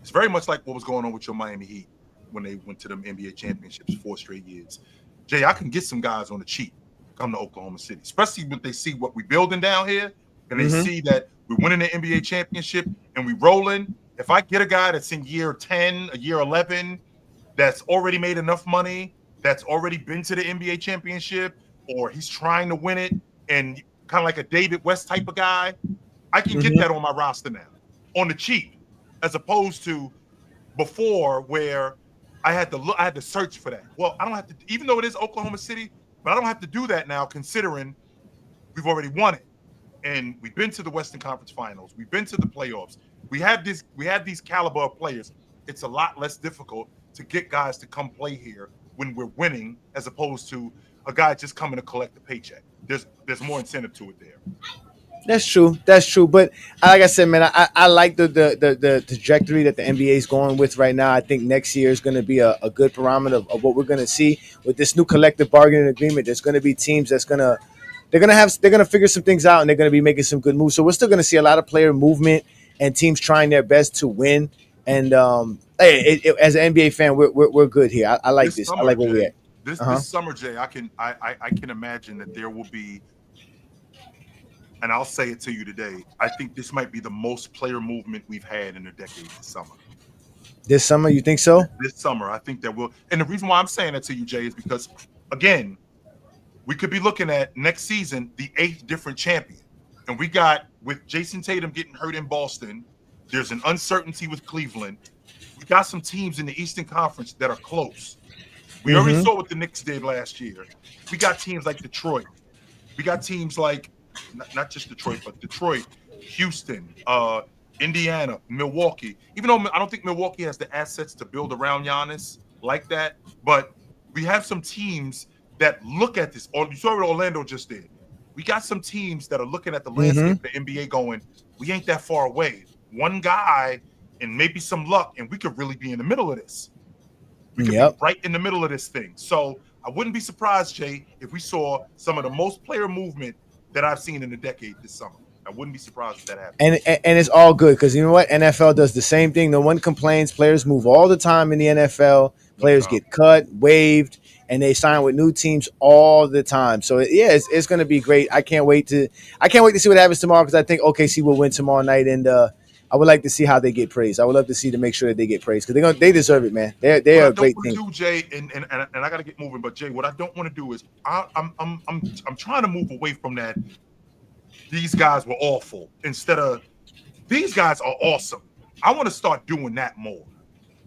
it's very much like what was going on with your Miami Heat when they went to them NBA championships 4 straight years. Jay, I can get some guys on the cheap come to Oklahoma City, especially when they see what we're building down here and they see that we're winning the NBA championship and we rolling. If I get a guy that's in year 10, a year 11, that's already made enough money, that's already been to the NBA championship, or he's trying to win it, and kind of like a David West type of guy, I can get that on my roster now, on the cheap, as opposed to before where I had to search for that. Well, I don't have to, even though it is Oklahoma City, but I don't have to do that now, considering we've already won it, and we've been to the Western Conference Finals, we've been to the playoffs. We have these caliber of players. It's a lot less difficult to get guys to come play here when we're winning, as opposed to a guy just coming to collect a paycheck. There's more incentive to it there. That's true. But like I said, man, I like the trajectory that the NBA is going with right now. I think next year is going to be a good barometer of what we're going to see with this new collective bargaining agreement. There's going to be teams they're going to figure some things out, and they're going to be making some good moves. So we're still going to see a lot of player movement and teams trying their best to win. And as an NBA fan, we're good here. I like this. Summer, I like where Jay, we're at. This summer, Jay, I can imagine that there will be. And I'll say it to you today. I think this might be the most player movement we've had in a decade this summer. This summer, you think so? This summer, I think that will. And the reason why I'm saying that to you, Jay, is because, again, we could be looking at next season the 8th different champion. And we got, with Jason Tatum getting hurt in Boston, there's an uncertainty with Cleveland. We got some teams in the Eastern Conference that are close. We already saw what the Knicks did last year. We got teams like Detroit. We got teams like, not just Detroit, but Detroit, Houston, Indiana, Milwaukee. Even though I don't think Milwaukee has the assets to build around Giannis like that, but we have some teams that look at this. Or you saw what Orlando just did. We got some teams that are looking at the landscape of the NBA going, we ain't that far away. One guy and maybe some luck, and we could really be in the middle of this. We could be right in the middle of this thing. So I wouldn't be surprised, Jay, if we saw some of the most player movement that I've seen in a decade this summer. I wouldn't be surprised if that happened. And it's all good because you know what? NFL does the same thing. No one complains. Players move all the time in the NFL. Players get cut, waived, and they sign with new teams all the time. So yeah, it's going to be great. I can't wait to see what happens tomorrow because I think OKC will win tomorrow night, and I would like to see how they get praised. I would love to see to make sure that they get praised because they deserve it, man. They're a great team. Do, Jay, and I got to get moving, but Jay, what I don't want to do is I'm trying to move away from that. These guys were awful instead of these guys are awesome. I want to start doing that more.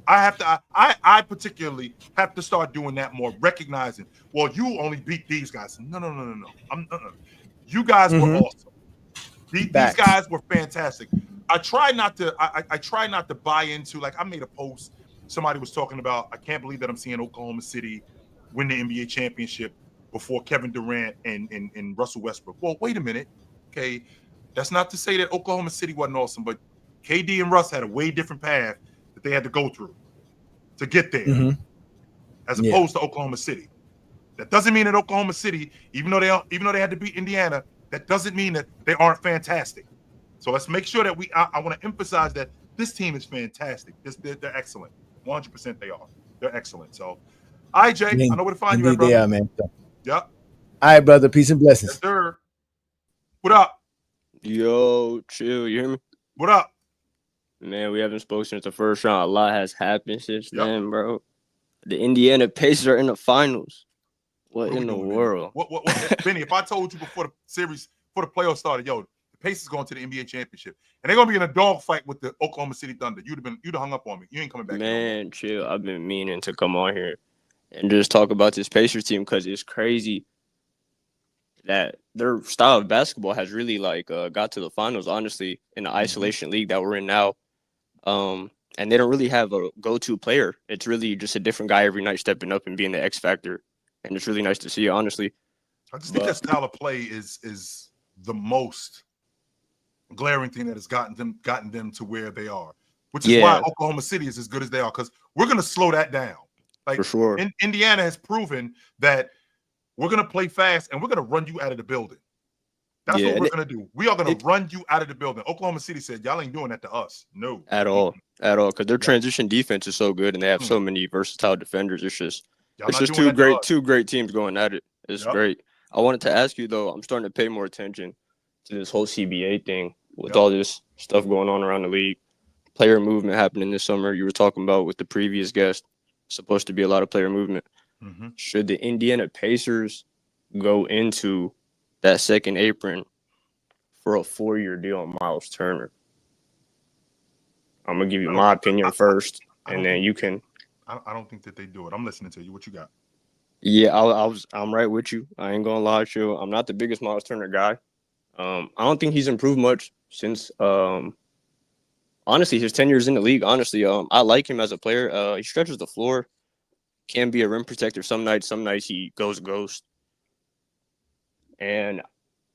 I particularly have to start doing that more, recognizing, well, you only beat these guys. No. You guys were awesome. These guys were fantastic. I try not to buy into, like, I made a post. Somebody was talking about, I can't believe that I'm seeing Oklahoma City win the NBA championship before Kevin Durant and Russell Westbrook. Well, wait a minute. Okay, that's not to say that Oklahoma City wasn't awesome, but KD and Russ had a way different path that they had to go through to get there, as opposed to Oklahoma City. That doesn't mean that Oklahoma City, even though they had to beat Indiana, that doesn't mean that they aren't fantastic. So let's make sure that I want to emphasize that this team is fantastic. They're excellent. 100% they are. They're excellent. So, all right, Jay, I know where to find you at, brother. They are, man. Yep. All right, brother. Peace and blessings. Yes, sir. What up? Yo, chill. You hear me? What up? Man, we haven't spoken since the first round. A lot has happened since then, bro. The Indiana Pacers are in the finals. What in the world? What Benny, if I told you before the playoffs started, yo, the Pacers going to the NBA championship, and they're gonna be in a dogfight with the Oklahoma City Thunder, you'd have hung up on me. You ain't coming back. Man, chill. I've been meaning to come on here and just talk about this Pacers team because it's crazy that their style of basketball has really got to the finals, honestly, in the isolation league that we're in now. And they don't really have a go-to player. It's really just a different guy every night stepping up and being the X factor. And it's really nice to see, honestly. I just think that style of play is the most glaring thing that has gotten them to where they are, which is why Oklahoma City is as good as they are, because we're going to slow that down. Like, for sure. Indiana has proven that we're going to play fast and we're going to run you out of the building. That's what we're going to do. We are going to run you out of the building. Oklahoma City said, y'all ain't doing that to us. No. At all. Because their transition defense is so good and they have so many versatile defenders. It's just two great teams going at it. It's great. I wanted to ask you, though, I'm starting to pay more attention to this whole CBA thing with all this stuff going on around the league. Player movement happening this summer. You were talking about with the previous guest, supposed to be a lot of player movement. Mm-hmm. Should the Indiana Pacers go into that second apron for a 4-year deal on Miles Turner? I'm going to give you my opinion first, and then you can. I don't think that they do it. I'm listening to you. What you got? Yeah, I'm right with you. I ain't going to lie to you. I'm not the biggest Miles Turner guy. I don't think he's improved much since, honestly, his 10 years in the league. Honestly, I like him as a player. He stretches the floor, can be a rim protector some nights he goes ghost. And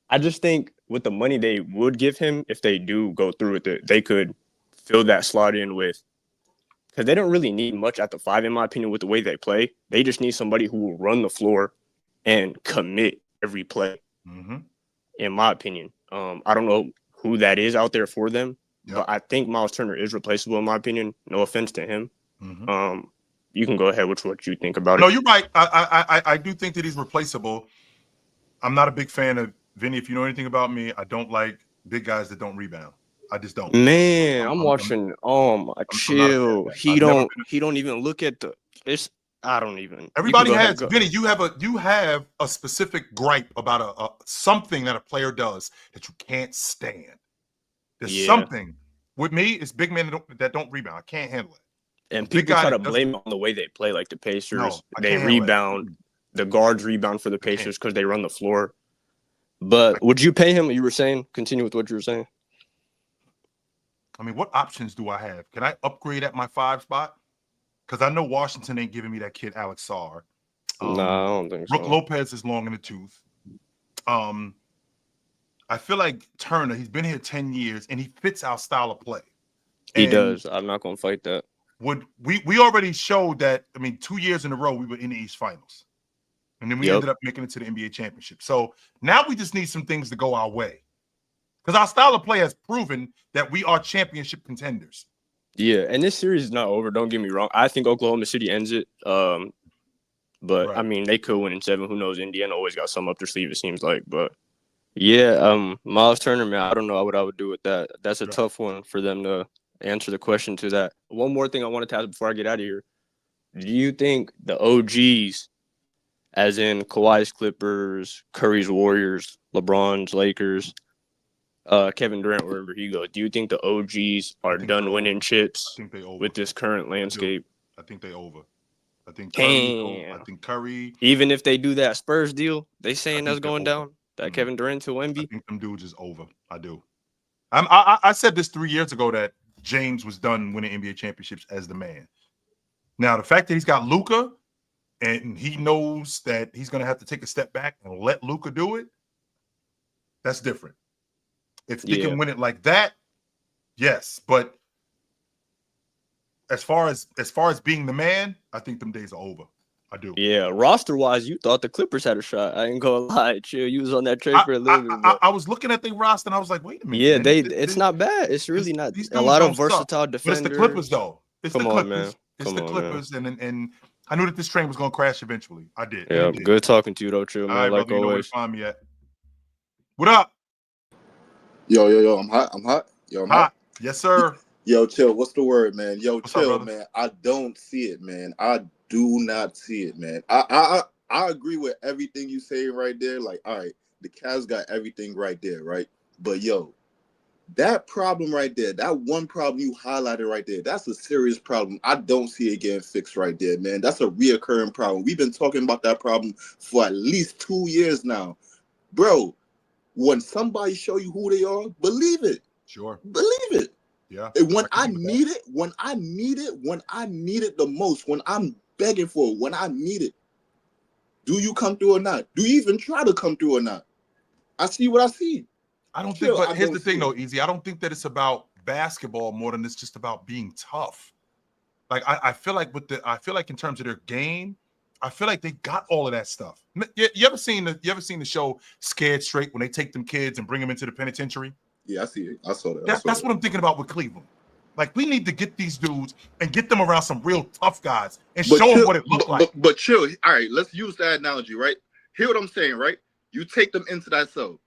I just think with the money they would give him, if they do go through with it, they could fill that slot in with, because they don't really need much at the 5, in my opinion, with the way they play. They just need somebody who will run the floor and commit every play, in my opinion. I don't know who that is out there for them, but I think Miles Turner is replaceable, in my opinion. No offense to him. You can go ahead with what you think about it. No, you're right. I do think that he's replaceable. I'm not a big fan of Vinny. If you know anything about me, I don't like big guys that don't rebound. I just don't. Man, I'm watching. Chill. He don't even look at the. I don't even. Everybody has. Vinny, you have a specific gripe about a something that a player does that you can't stand. There's something with me. It's big men that don't rebound. I can't handle it. And people try to blame it on the way they play, like the Pacers. They rebound. The guards rebound for the Pacers because they run the floor. But would you pay him? You were saying, continue with what you were saying. I mean, what options do I have? Can I upgrade at my 5 spot? Because I know Washington ain't giving me that kid Alex Sarr. No, I don't think Brook so. Lopez is long in the tooth. I feel like Turner, he's been here 10 years, and he fits our style of play. He does. I'm not going to fight that. We already showed that, I mean, 2 years in a row, we were in the East Finals. And then we ended up making it to the NBA championship. So now we just need some things to go our way. Because our style of play has proven that we are championship contenders. Yeah, and this series is not over. Don't get me wrong. I think Oklahoma City ends it. But, right. I mean, they could win in 7. Who knows? Indiana always got some up their sleeve, it seems like. But, yeah, Miles Turner, man, I don't know what I would do with that. That's a tough one for them to answer the question to that. One more thing I wanted to ask before I get out of here. Do you think the OGs, as in Kawhi's Clippers, Curry's Warriors, LeBron's Lakers, Kevin Durant, wherever he goes, do you think the OGs are done winning chips with this current landscape? I think they over. I think Curry. Even if they do that Spurs deal, they saying that's going down. That Kevin Durant to Wemby. I think them dudes is over. I do. I said this 3 years ago that James was done winning NBA championships as the man. Now the fact that he's got Luka, and he knows that he's going to have to take a step back and let Luka do it, that's different. If he can win it like that, yes. But as far as being the man, I think them days are over. I do. Yeah, roster-wise, you thought the Clippers had a shot. I ain't gonna lie. Chill, you was on that trade for a little bit. I was looking at the roster, and I was like, wait a minute. Yeah, man. It's not bad. It's really not. A lot of versatile defenders. But it's the Clippers, though. It's the Clippers. It's the Clippers, and I knew that this train was going to crash eventually. I did. Yeah, good talking to you, though, Chill, man. All right, like brother, always. You know where to find me at. What up? Yo, I'm hot. I'm hot. Yes, sir. Yo, Chill, what's the word, man? Yo, What's Chill, up, man. I don't see it, man. I do not see it, man. I agree with everything you saying right there. Like, all right, the Cavs got everything right there, right? But yo, that problem right there, that one problem you highlighted right there, that's a serious problem. I don't see it getting fixed right there, man. That's a reoccurring problem. We've been talking about that problem for at least 2 years now. Bro, when somebody show you who they are, believe it. Sure. Believe it. Yeah. And when I need it the most, when I'm begging for it, when I need it, do you come through or not? Do you even try to come through or not? I see what I see. I don't think, but here's the thing, though, Easy. I don't think that it's about basketball more than it's just about being tough. Like I feel like in terms of their game, I feel like they got all of that stuff. You ever seen the show Scared Straight when they take them kids and bring them into the penitentiary? Yeah, I see it. I saw that. That's what I'm thinking about with Cleveland. Like, we need to get these dudes and get them around some real tough guys and show them what it looks like. But Chill, all right, let's use that analogy, right? Hear what I'm saying, right? You take them into that cell.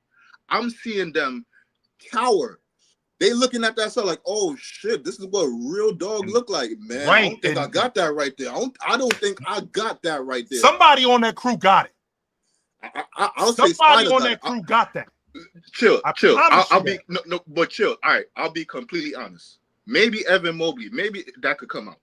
I'm seeing them cower. They looking at that cell like, oh, shit, this is what a real dog look like, man. Right. I don't think I got that right there. I don't think I got that right there. Somebody on that crew got it. I'll say somebody on that crew got that. Chill. I'll be no, but Chill. All right, I'll be completely honest. Maybe Evan Mobley, maybe that could come out.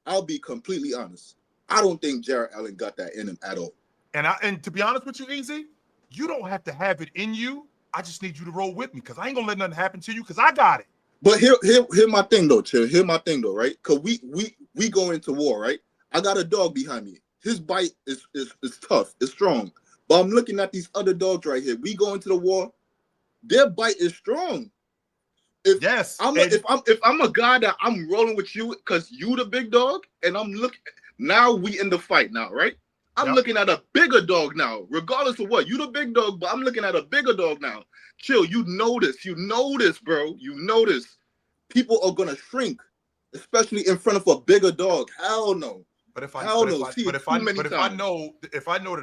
I'll be completely honest. I don't think Jarrett Allen got that in him at all. And to be honest with you, Easy, you don't have to have it in you. I just need you to roll with me because I ain't gonna let nothing happen to you because I got it. But here my thing though, Chill. Here my thing though, right? Because we go into war, right? I got a dog behind me. His bite is tough, it's strong. But I'm looking at these other dogs right here. We go into the war, their bite is strong. If I'm a guy that I'm rolling with you because you the big dog, and I'm looking now, we in the fight now, right? I'm looking at a bigger dog now, regardless of what. You the big dog, but I'm looking at a bigger dog now. Chill, you know this, bro. You know this. People are gonna shrink, especially in front of a bigger dog. Hell no. But if I know that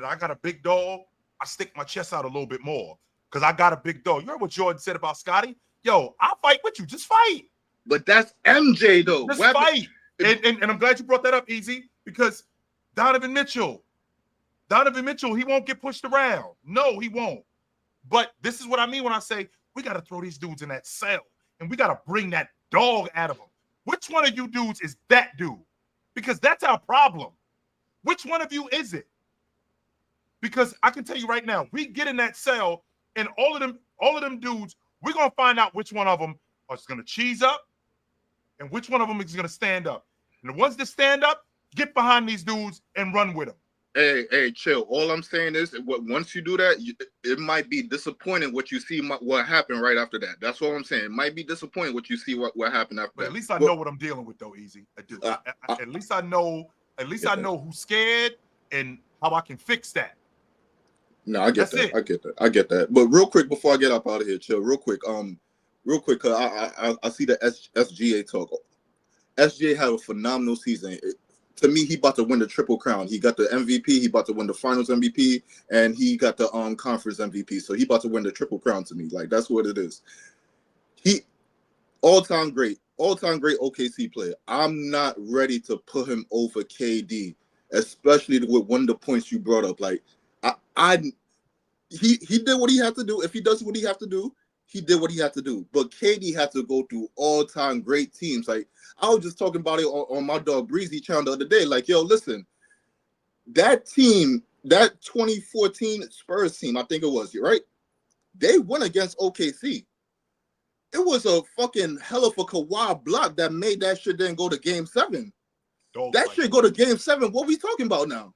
I got a big dog, I stick my chest out a little bit more because I got a big dog. You heard what Jordan said about Scotty? Yo, I'll fight with you. Just fight. But that's MJ though. Just fight. And I'm glad you brought that up, Easy, because Donovan Mitchell, he won't get pushed around. No, he won't. But this is what I mean when I say we got to throw these dudes in that cell and we got to bring that dog out of them. Which one of you dudes is that dude? Because that's our problem. Which one of you is it? Because I can tell you right now, we get in that cell and all of them dudes, we're going to find out which one of them is going to cheese up and which one of them is going to stand up. And the ones that stand up, get behind these dudes and run with them. Hey, chill. All I'm saying is, once you do that, it might be disappointing what you see what happened right after that. That's all I'm saying. It might be disappointing what you see what happened after but that. At least I know what I'm dealing with, though. Easy, I do. At least I know. At least I know who's scared and how I can fix that. No, I get that. I get that. But real quick before I get up out of here, chill. Real quick, cause I see the SGA talk. SGA had a phenomenal season. To me, he about to win the triple crown. He got the MVP, he about to win the finals MVP, and he got the conference MVP. So he about to win the triple crown to me. Like, that's what it is. He all-time great OKC player. I'm not ready to put him over KD, especially with one of the points you brought up. Like, he did what he had to do. If he does what he have to do, he did what he had to do. But KD had to go through all-time great teams. Like, I was just talking about it on my dog Breezy channel the other day. Like, yo, listen, that team, that 2014 Spurs team, I think it was, right? They went against OKC. It was a fucking hell of a Kawhi block that made that shit then go to Game 7. That shit go to Game 7. What we talking about now?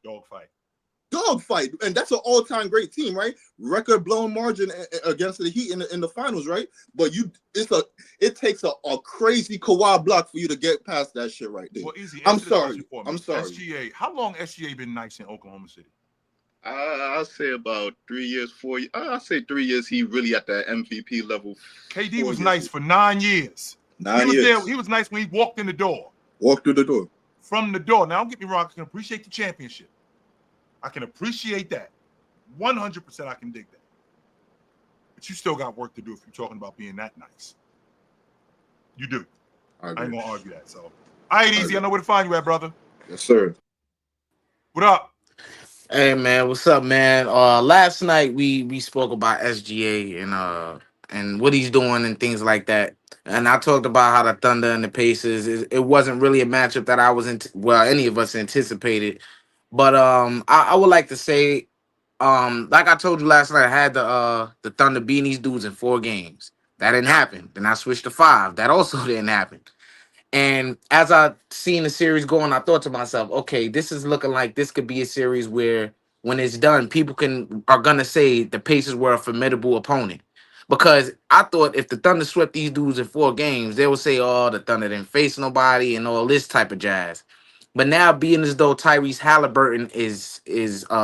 Dogfight, and that's an all-time great team, right? Record-blown margin against the Heat in the finals, right? But it takes a crazy Kawhi block for you to get past that shit right there. Well, Easy, I'm sorry. SGA, how long SGA been nice in Oklahoma City? I'll say about 3 years, 4 years. I'll say 3 years. He really at that MVP level. KD was nice for 9 years. 9 years. There. He was nice when he walked in the door. Walked through the door. From the door. Now, don't get me wrong. I can appreciate the championship. I can appreciate that. 100% I can dig that. But you still got work to do if you're talking about being that nice. You do. I ain't going to argue that. So, all right, Easy. I know where to find you at, brother. Yes, sir. What up? Hey, man. What's up, man? Last night we spoke about SGA and what he's doing and things like that. And I talked about how the Thunder and the Pacers, it wasn't really a matchup that I was any of us anticipated. But I would like to say, like I told you last night, I had the Thunder beating these dudes in 4 games. That didn't happen. Then I switched to 5. That also didn't happen. And as I seen the series going, I thought to myself, okay, this is looking like this could be a series where when it's done, people are gonna say the Pacers were a formidable opponent. Because I thought if the Thunder swept these dudes in 4 games, they would say, oh, the Thunder didn't face nobody and all this type of jazz. But now being as though Tyrese Halliburton is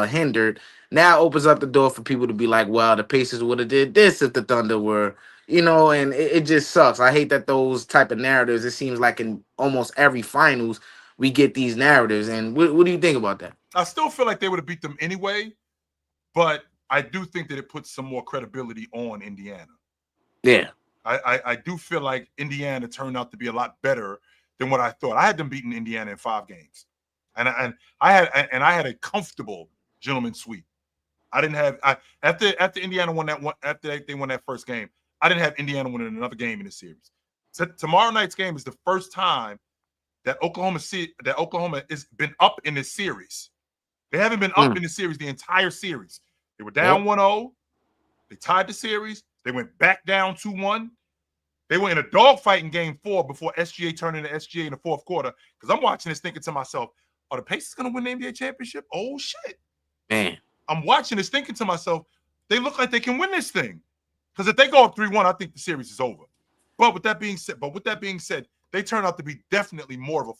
hindered, now opens up the door for people to be like, well, the Pacers would have did this if the Thunder were, and it just sucks. I hate that those type of narratives, it seems like in almost every finals, we get these narratives. And what do you think about that? I still feel like they would have beat them anyway, but I do think that it puts some more credibility on Indiana. Yeah. I do feel like Indiana turned out to be a lot better than what I thought. I had them beating Indiana in 5 games, and I had a comfortable gentleman's sweep. I didn't have after Indiana won that one, after they won that first game, I didn't have Indiana winning another game in the series. So tomorrow night's game is the first time that Oklahoma has been up in this series. They haven't been up in the series the entire series. They were down 1-0. They tied the series. They went back down 2-1. They were in a dogfight in game 4 before SGA turned into SGA in the 4th quarter. Because I'm watching this thinking to myself, are the Pacers going to win the NBA championship? Oh, shit. Man. I'm watching this thinking to myself, they look like they can win this thing. Because if they go up 3-1, I think the series is over. But with that being said, they turned out to be definitely more of a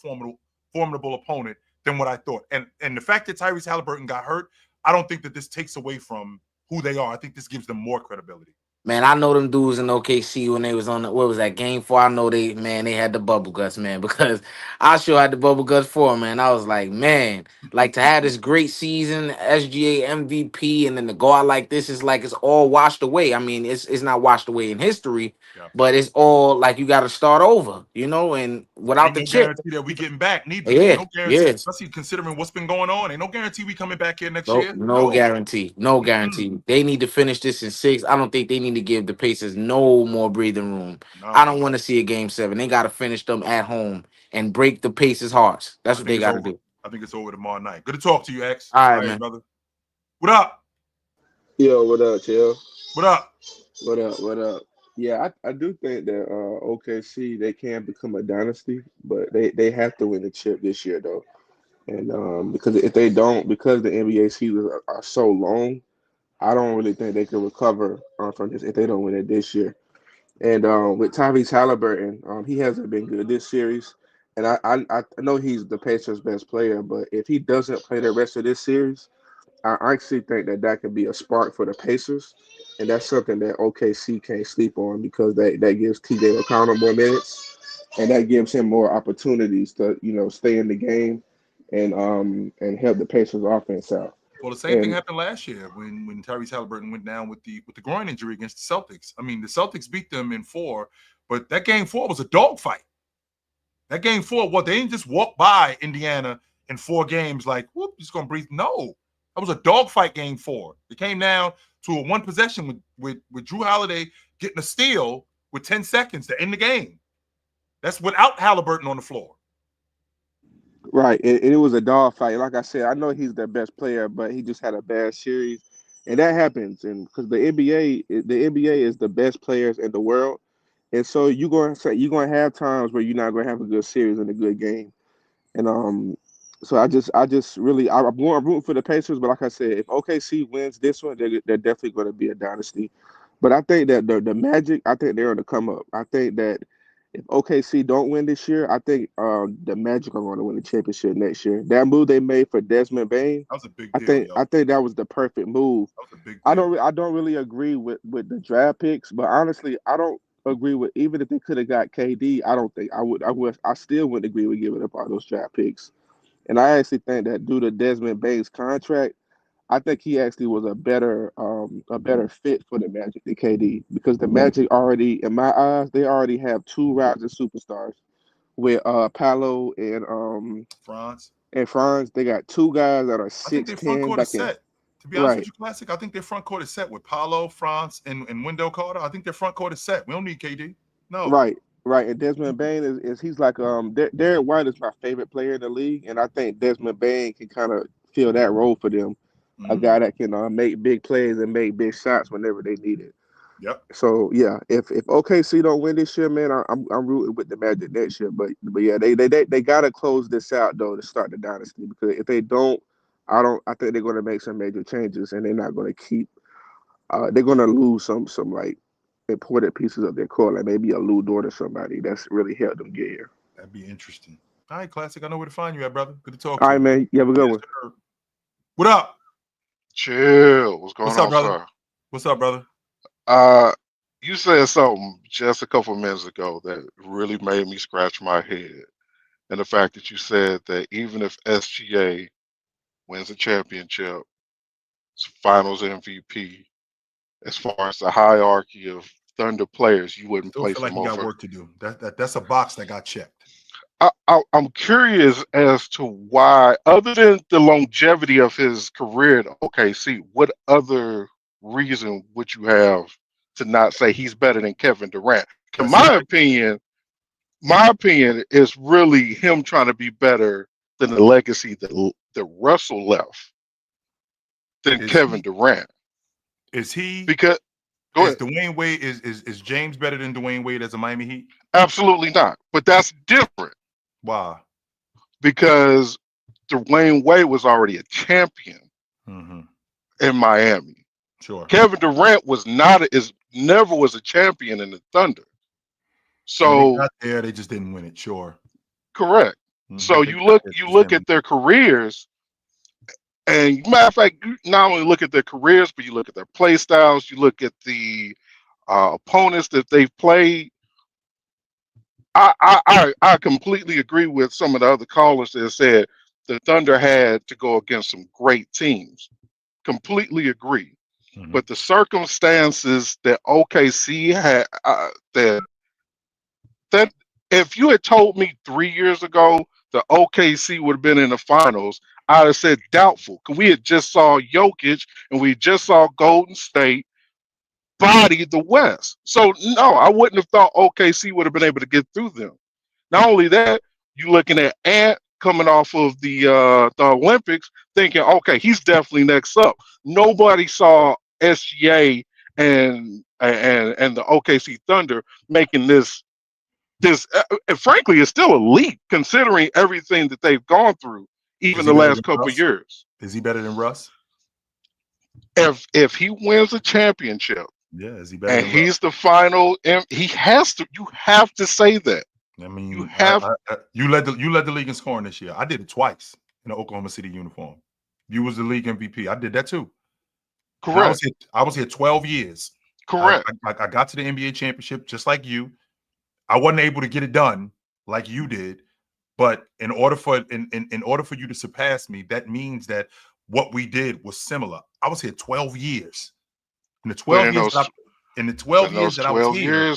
formidable opponent than what I thought. And the fact that Tyrese Halliburton got hurt, I don't think that this takes away from who they are. I think this gives them more credibility. Man, I know them dudes in OKC when they was on what was that game 4? I know they had the bubble guts, man, because I sure had the bubble guts for 'em, man. I was like, man, like to have this great season, SGA MVP, and then to go out like this is like it's all washed away. I mean, it's not washed away in history, but it's all like you got to start over, and without the chip. Guarantee that we getting back, neither. Yeah, no guarantee, especially considering what's been going on. Ain't no guarantee we coming back here next year. No guarantee. No guarantee. They need to finish this in 6. I don't think they need to give the Pacers no more breathing room. No. I don't want to see a game 7. They got to finish them at home and break the Pacers' hearts. That's what they got to do. I think it's over tomorrow night. Good to talk to you, X. All right, man. Brother. What up? Yo, what up, Chill? What up? What up? What up? Yeah, I do think that OKC they can become a dynasty, but they have to win the chip this year though. And because if they don't, because the NBA seasons are so long, I don't really think they can recover from this if they don't win it this year. And with Tyrese Halliburton, he hasn't been good this series. And I know he's the Pacers' best player, but if he doesn't play the rest of this series, I actually think that that could be a spark for the Pacers, and that's something that OKC can't sleep on because that gives TJ McConnell more minutes, and that gives him more opportunities to stay in the game and help the Pacers offense out. Well, the same thing And happened last year when Tyrese Halliburton went down with the groin injury against the Celtics. I mean, the Celtics beat them in 4, but that game 4 was a dogfight. That game 4, well, they didn't just walk by Indiana in 4 games like, whoop, just gonna breathe. No, that was a dogfight game 4. It came down to a 1 possession with Drew Holiday getting a steal with 10 seconds to end the game. That's without Halliburton on the floor. right, it was a dog fight. Like I said, I know he's their best player, but he just had a bad series, and that happens. And because the NBA is the best players in the world, and so you're gonna have times where you're not gonna have a good series and a good game. And so I just really I'm rooting for the Pacers, but like I said, if OKC wins this one, they're definitely going to be a dynasty. But I think that the Magic, I think they're on the come up. I think that if OKC don't win this year, I think the Magic are going to win the championship next year. That move they made for Desmond Bain, That was a big I deal, think yo. I think that was the perfect move. That was a big I deal. don't really agree with the draft picks, but honestly, I don't agree with even if they could have got KD. I don't think I still wouldn't agree with giving up all those draft picks. And I actually think that due to Desmond Bane's contract, I think he actually was a better fit for the Magic than KD because the Magic already, in my eyes, they already have 2 rising superstars with Paolo Franz. and Franz. They got 2 guys that are I think their front 6'10" court is that can set. To be honest with right. you, Classic, I think their front court is set with Paolo, France, and Wendell Carter. I think their front court is set. We don't need KD. No. Right, right. And Desmond Bain is he's like Derek White is my favorite player in the league, and I think Desmond Bain can kind of fill that role for them, a guy that can make big plays and make big shots whenever they need it. Yep. So yeah, if OKC don't win this year, man, I'm rooting with the Magic next year. But yeah, they gotta close this out though to start the dynasty because if they don't, I think they're gonna make some major changes and they're not gonna keep they're gonna lose some like important pieces of their core, like maybe a Lou Dort or somebody that's really helped them get here. That'd be interesting. All right, Classic. I know where to find you at, brother. Good to talk All to right, you. man. You have a good one. Sir. What up? Chill. What's going What's up, on, brother? sir? What's up, brother? You said something just a couple minutes ago that really made me scratch my head. And the fact that you said that even if SGA wins a championship, finals MVP, as far as the hierarchy of Thunder players, you wouldn't Still place feel like him you got over. work to do. That's a box that got checked. I'm curious as to why, other than the longevity of his career at OKC, what other reason would you have to not say he's better than Kevin Durant? In my opinion is really him trying to be better than the legacy that Russell left than Kevin Durant. Is he? Because go ahead. Dwayne Wade is James better than Dwayne Wade as a Miami Heat? Absolutely not. But that's different. Why? Because Dwayne Wade was already a champion in Miami. Sure. Kevin Durant never was a champion in the Thunder. So when they got there, they just didn't win it. Sure. Correct. So you look at their careers, and matter of fact, you not only look at their careers, but you look at their play styles. You look at the opponents that they've played. I completely agree with some of the other callers that said the Thunder had to go against some great teams. Completely agree. But the circumstances that OKC had, that if you had told me 3 years ago the OKC would have been in the finals, I'd have said doubtful. Because we had just saw Jokic and we just saw Golden State body the West. So no, I wouldn't have thought OKC would have been able to get through them. Not only that, you're looking at Ant coming off of the Olympics, thinking, okay, he's definitely next up. Nobody saw SGA and and the OKC Thunder making this and frankly, it's still elite considering everything that they've gone through, even Is he the better last than couple of Russ? years. Is he better than Russ? If he wins a championship, Yeah, is he better and than Russ? he's the final, he has to. You have to say that. I mean, You have you led the league in scoring this year. I did it twice in an Oklahoma City uniform. You was the league MVP. I did that too. And correct. I was here 12 years. Correct. I got to the NBA championship just like you. I wasn't able to get it done like you did, but in order for you to surpass me, that means that what we did was similar. I was here 12 years. In the 12 years that I was here,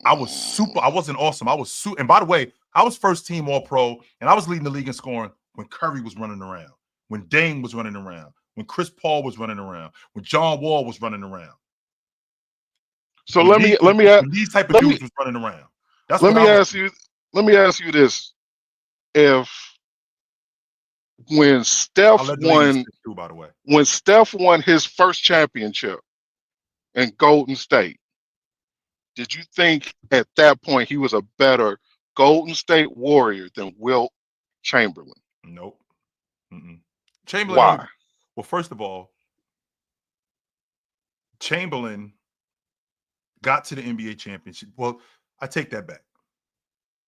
I was super. I wasn't awesome. I was super. And by the way, I was first team All Pro, and I was leading the league in scoring when Curry was running around, when Dame was running around, when Chris Paul was running around, when John Wall was running around. So when these type of dudes was running around. Let me ask you this: if when Steph won, too, by the way, when Steph won his first championship in Golden State, did you think at that point he was a better Golden State Warrior than Wilt Chamberlain? Nope. Chamberlain. Why? Well, first of all, Chamberlain got to the NBA championship. Well, I take that back.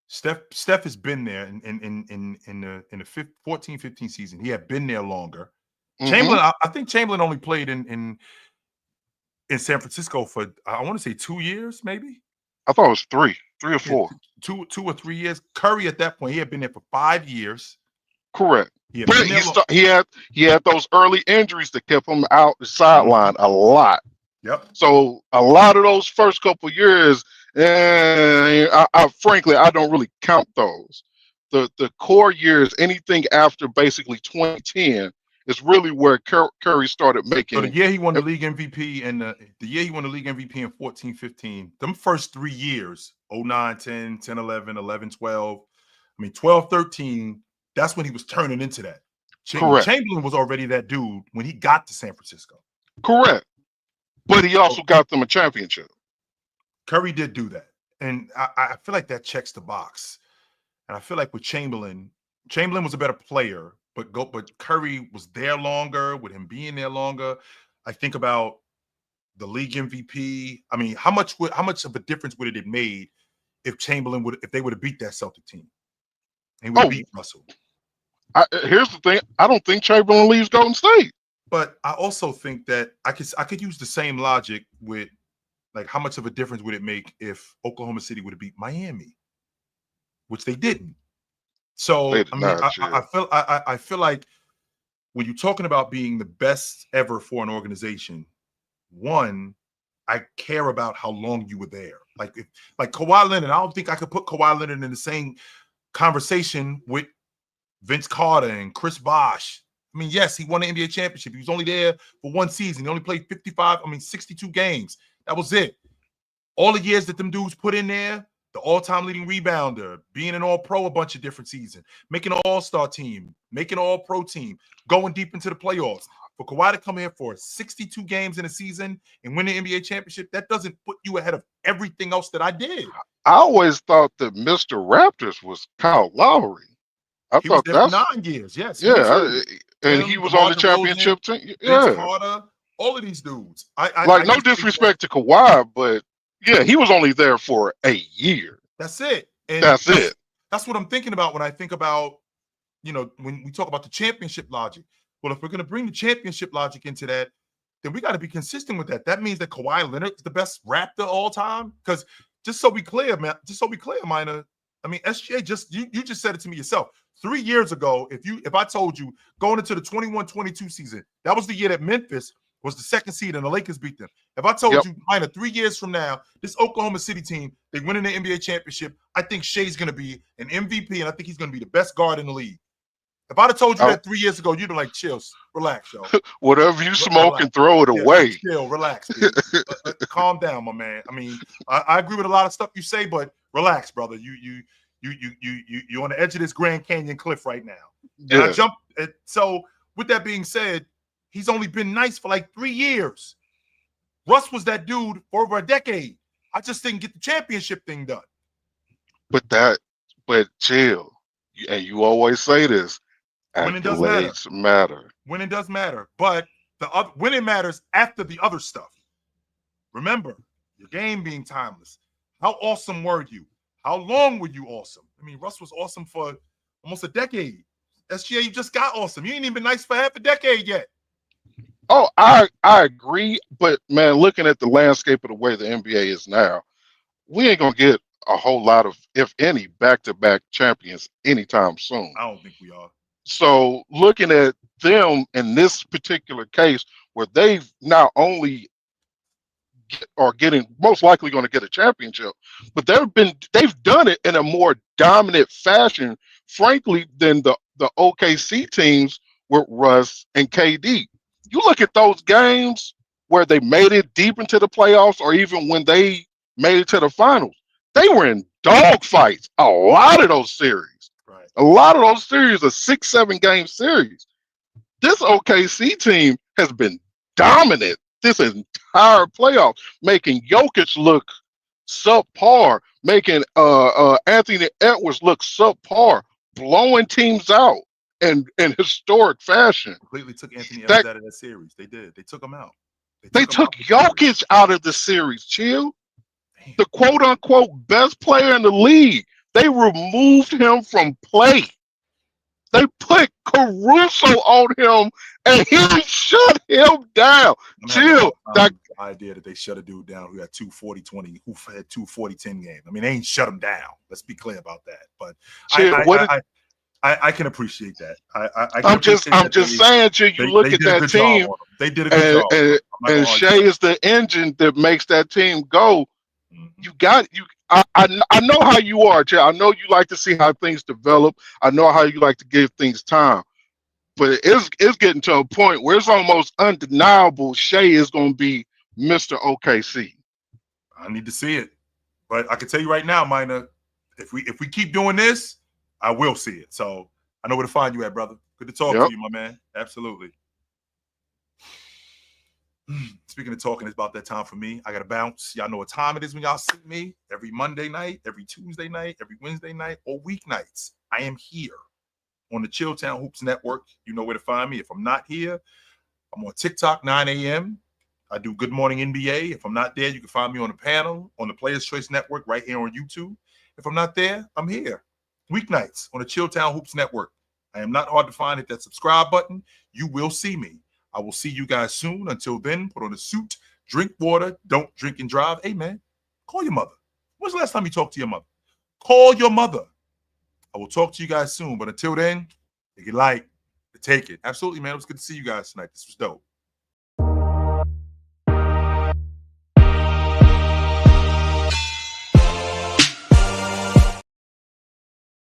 Steph has been there in the 14-15 season. He had been there longer. Chamberlain, I think Chamberlain only played in San Francisco for I want to say 2 years, maybe. I thought it was three or four. Two or 3 years. Curry at that point, he had been there for 5 years. Correct. But he had those early injuries that kept him out the sideline a lot. Yep. So a lot of those first couple years, frankly, I don't really count those. The core years, anything after basically 2010, is really where Curry started making. So the year he won the league MVP and the year he won the league MVP in 14-15, them first 3 years, 09, 10, 10, 11, 11, 12, 12, 13, that's when he was turning into that. Correct. Chamberlain was already that dude when he got to San Francisco. Correct. But he also got them a championship. Curry did do that. And I feel like that checks the box. And I feel like with Chamberlain was a better player, but Curry was there longer, with him being there longer. I think about the league MVP. I mean, how much of a difference would it have made if they would have beat that Celtic team? He would have beat Russell. Here's the thing. I don't think Chamberlain leaves Golden State. But I also think that I could use the same logic with, like, how much of a difference would it make if Oklahoma City would have beat Miami, which they didn't. So I feel like when you're talking about being the best ever for an organization, one, I care about how long you were there. Like Kawhi Leonard, I don't think I could put Kawhi Leonard in the same conversation with Vince Carter and Chris Bosh. I mean, yes, he won the NBA championship. He was only there for one season. He only played 62 games. That was it. All the years that them dudes put in there, the all-time leading rebounder, being an all-pro a bunch of different seasons, making an all-star team, making an all-pro team, going deep into the playoffs. For Kawhi to come here for 62 games in a season and win the NBA championship, that doesn't put you ahead of everything else that I did. I always thought that Mr. Raptors was Kyle Lowry. He was there for 9 years, yes. Yeah, and he was on the championship team. Yeah. Vince Carter, all of these dudes. No disrespect to Kawhi, but yeah, he was only there for a year. That's it. And that's it. That's what I'm thinking about when I think about, when we talk about the championship logic. Well, if we're going to bring the championship logic into that, then we got to be consistent with that. That means that Kawhi Leonard is the best Raptor all time. Because just so we clear, Minor, I mean, SGA you just said it to me yourself. 3 years ago, if I told you going into the 21-22 season, that was the year that Memphis was the second seed and the Lakers beat them. If I told you, Minor, 3 years from now, this Oklahoma City team, they win in the NBA championship, I think Shai's going to be an MVP, and I think he's going to be the best guard in the league. If I'd have told you that 3 years ago, you'd be like, chill, relax, yo. Whatever you smoke and throw it away. Chill, relax, calm down, my man. I mean, I agree with a lot of stuff you say, but relax, brother. You're on the edge of this Grand Canyon cliff right now. And I jumped. So with that being said, he's only been nice for like 3 years. Russ was that dude for over a decade. I just didn't get the championship thing done. But chill. And you always say this. Winning does matter. Matter. Winning does matter, but winning matters after the other stuff. Remember, your game being timeless. How awesome were you? How long were you awesome? I mean, Russ was awesome for almost a decade. SGA, you just got awesome. You ain't even been nice for half a decade yet. Oh, I agree, but man, looking at the landscape of the way the NBA is now, we ain't gonna get a whole lot of, if any, back-to-back champions anytime soon. I don't think we are. So looking at them in this particular case, where they've not only are getting most likely going to get a championship, but they've done it in a more dominant fashion, frankly, than the OKC teams with Russ and KD. You look at those games where they made it deep into the playoffs, or even when they made it to the finals, they were in dog fights. A lot of those series, right? A lot of those series are 6-7 game series. This OKC team has been dominant this entire playoff, making Jokic look subpar, making Anthony Edwards look subpar, blowing teams out in historic fashion. Completely took Anthony Edwards out of that series. They did. They took him out. They took Jokic out of the series. Chill. Damn. The quote-unquote best player in the league. They removed him from play. They put Caruso on him, and he shut him down. Chill. The idea that they shut a dude down who had 240-20, who had 240-10 games. I mean, they ain't shut him down. Let's be clear about that. But Chill, I can appreciate that. I'm just saying, Chill, you look at that team. They did a good job. And Shai is the engine that makes that team go. I know how you are, Chad. I know you like to see how things develop. I know how you like to give things time. But it's getting to a point where it's almost undeniable Shai is going to be Mr. OKC. I need to see it. But I can tell you right now, Minor, if we keep doing this, I will see it. So I know where to find you at, brother. Good to talk to you, my man. Absolutely. Speaking of talking, it's about that time for me. I got to bounce. Y'all know what time it is when y'all see me. Every Monday night, every Tuesday night, every Wednesday night, or weeknights. I am here on the Chilltown Hoops Network. You know where to find me. If I'm not here, I'm on TikTok, 9 a.m. I do Good Morning NBA. If I'm not there, you can find me on the panel on the Players Choice Network right here on YouTube. If I'm not there, I'm here. Weeknights on the Chilltown Hoops Network. I am not hard to find. Hit that subscribe button. You will see me. I will see you guys soon. Until then, put on a suit, drink water, don't drink and drive. Hey, man, call your mother. When's the last time you talked to your mother? Call your mother. I will talk to you guys soon. But until then, take it light. Take it. Absolutely, man. It was good to see you guys tonight. This was dope.